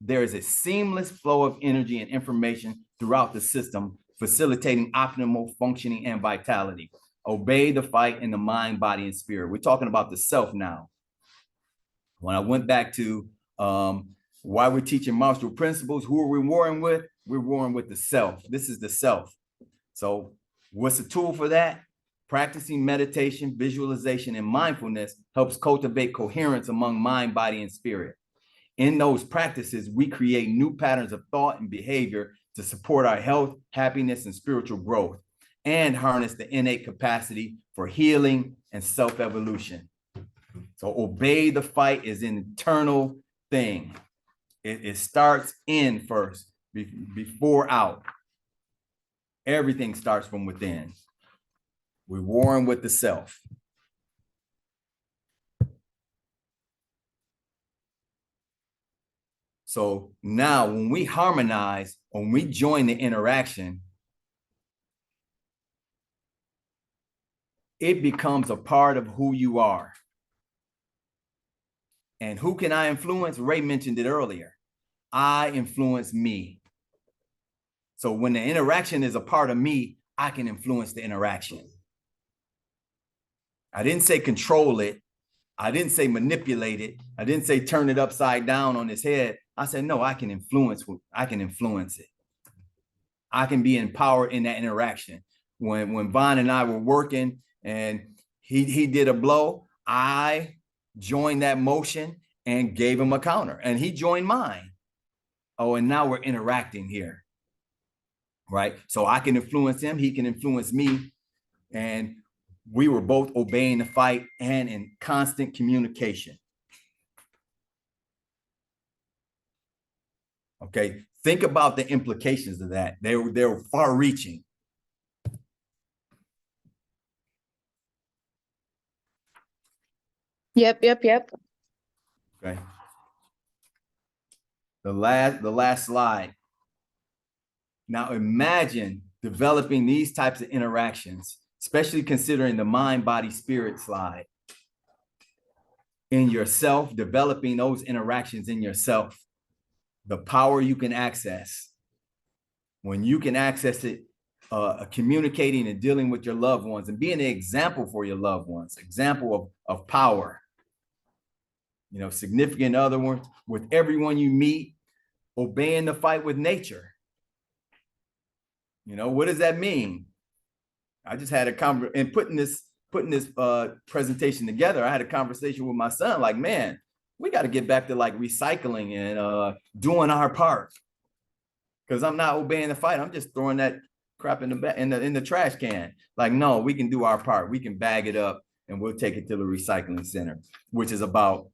there is a seamless flow of energy and information throughout the system, facilitating optimal functioning and vitality. Obey the fight in the mind, body, and spirit. We're talking about the self now. When I went back to why we're teaching mastery principles, who are we warring with? We're warring with the self. This is the self. So what's the tool for that? Practicing meditation, visualization, and mindfulness helps cultivate coherence among mind, body, and spirit. In those practices, we create new patterns of thought and behavior to support our health, happiness, and spiritual growth, and harness the innate capacity for healing and self-evolution. So obey the fight is an internal thing. It starts in first, before out. Everything starts from within. We're warring with the self. So now when we harmonize, when we join the interaction, it becomes a part of who you are. And who can I influence? Ray mentioned it earlier. I influence me. So when the interaction is a part of me, I can influence the interaction. I didn't say control it. I didn't say manipulate it. I didn't say turn it upside down on his head. I said, no, I can influence it. I can be empowered in that interaction. When Vaughn and I were working and he did a blow, I joined that motion and gave him a counter and he joined mine. Oh, and now we're interacting here, right? So I can influence him, he can influence me, and we were both obeying the fight and in constant communication. Okay, think about the implications of that. They were far-reaching. Yep. Okay. The last slide. Now imagine developing these types of interactions, especially considering the mind, body, spirit slide, in yourself, developing those interactions in yourself, the power you can access. When you can access it, communicating and dealing with your loved ones and being an example for your loved ones, example of power. You know, significant other ones, with everyone you meet, obeying the fight with nature. You know, what does that mean? I just had a conversation, and putting this presentation together, I had a conversation with my son, like, man, we got to get back to like recycling and doing our part. Because I'm not obeying the fight. I'm just throwing that crap in the trash can. Like, no, we can do our part. We can bag it up and we'll take it to the recycling center, which is about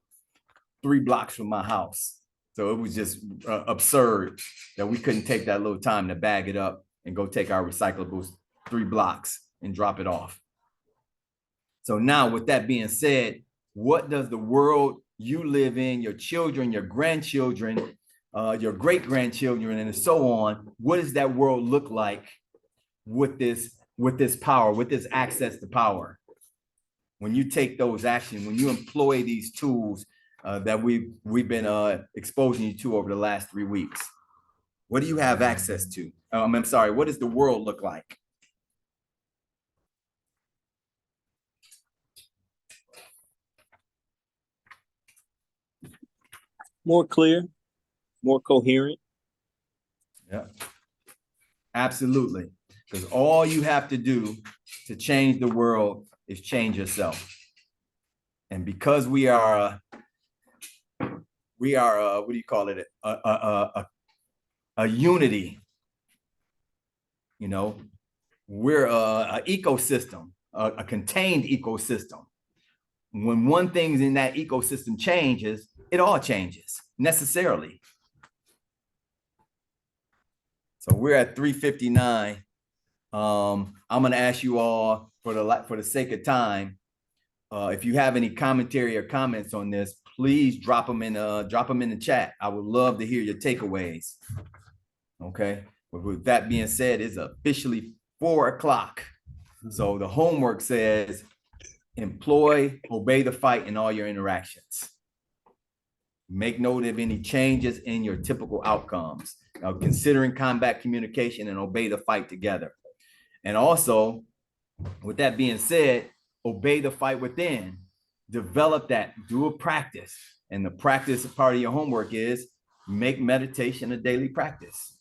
3 blocks from my house. So it was just absurd that we couldn't take that little time to bag it up and go take our recyclables 3 blocks and drop it off. So now, with that being said, what does the world you live in, your children, your grandchildren, your great-grandchildren, and so on, what does that world look like with this power, with this access to power? When you take those actions, when you employ these tools that we've been exposing you to over the last 3 weeks, what do you have access to? I'm sorry, what does the world look like? More clear, more coherent. Yeah, absolutely. Because all you have to do to change the world is change yourself. And because we are what do you call it? A unity. You know, we're an ecosystem, a contained ecosystem. When one thing in that ecosystem changes, it all changes necessarily. So we're at 3:59. I'm going to ask you all, for the sake of time, if you have any commentary or comments on this, please drop them in the chat. I would love to hear your takeaways. Okay. But with that being said, it's officially 4 o'clock. So the homework says, employ, obey the fight in all your interactions. Make note of any changes in your typical outcomes. Now, considering combat communication and obey the fight together. And also, with that being said, obey the fight within. Develop that, do a practice. And the practice part of your homework is make meditation a daily practice.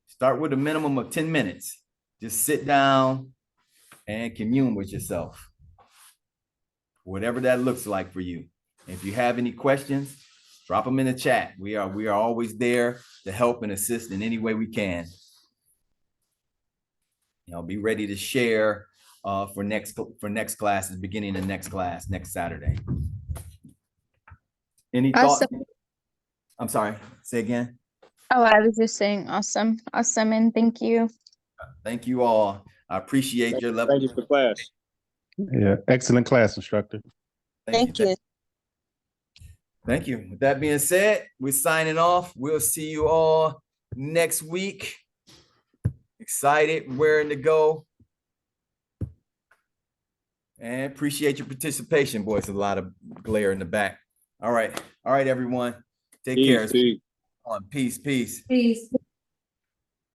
Start with a minimum of 10 minutes. Just sit down and commune with yourself. Whatever that looks like for you. If you have any questions, drop them in the chat. We are always there to help and assist in any way we can. You know, be ready to share for next classes, beginning of next class, next Saturday. Any thoughts? Awesome. I'm sorry, say again. Oh, I was just saying awesome, and thank you. Thank you all. I appreciate your level. Thank you for class. Yeah, excellent class, instructor. Thank you. Thank you. With that being said, we're signing off. We'll see you all next week. Excited, raring to go. And appreciate your participation, boys. A lot of glare in the back. All right, everyone. Take care. Peace. Peace. Peace.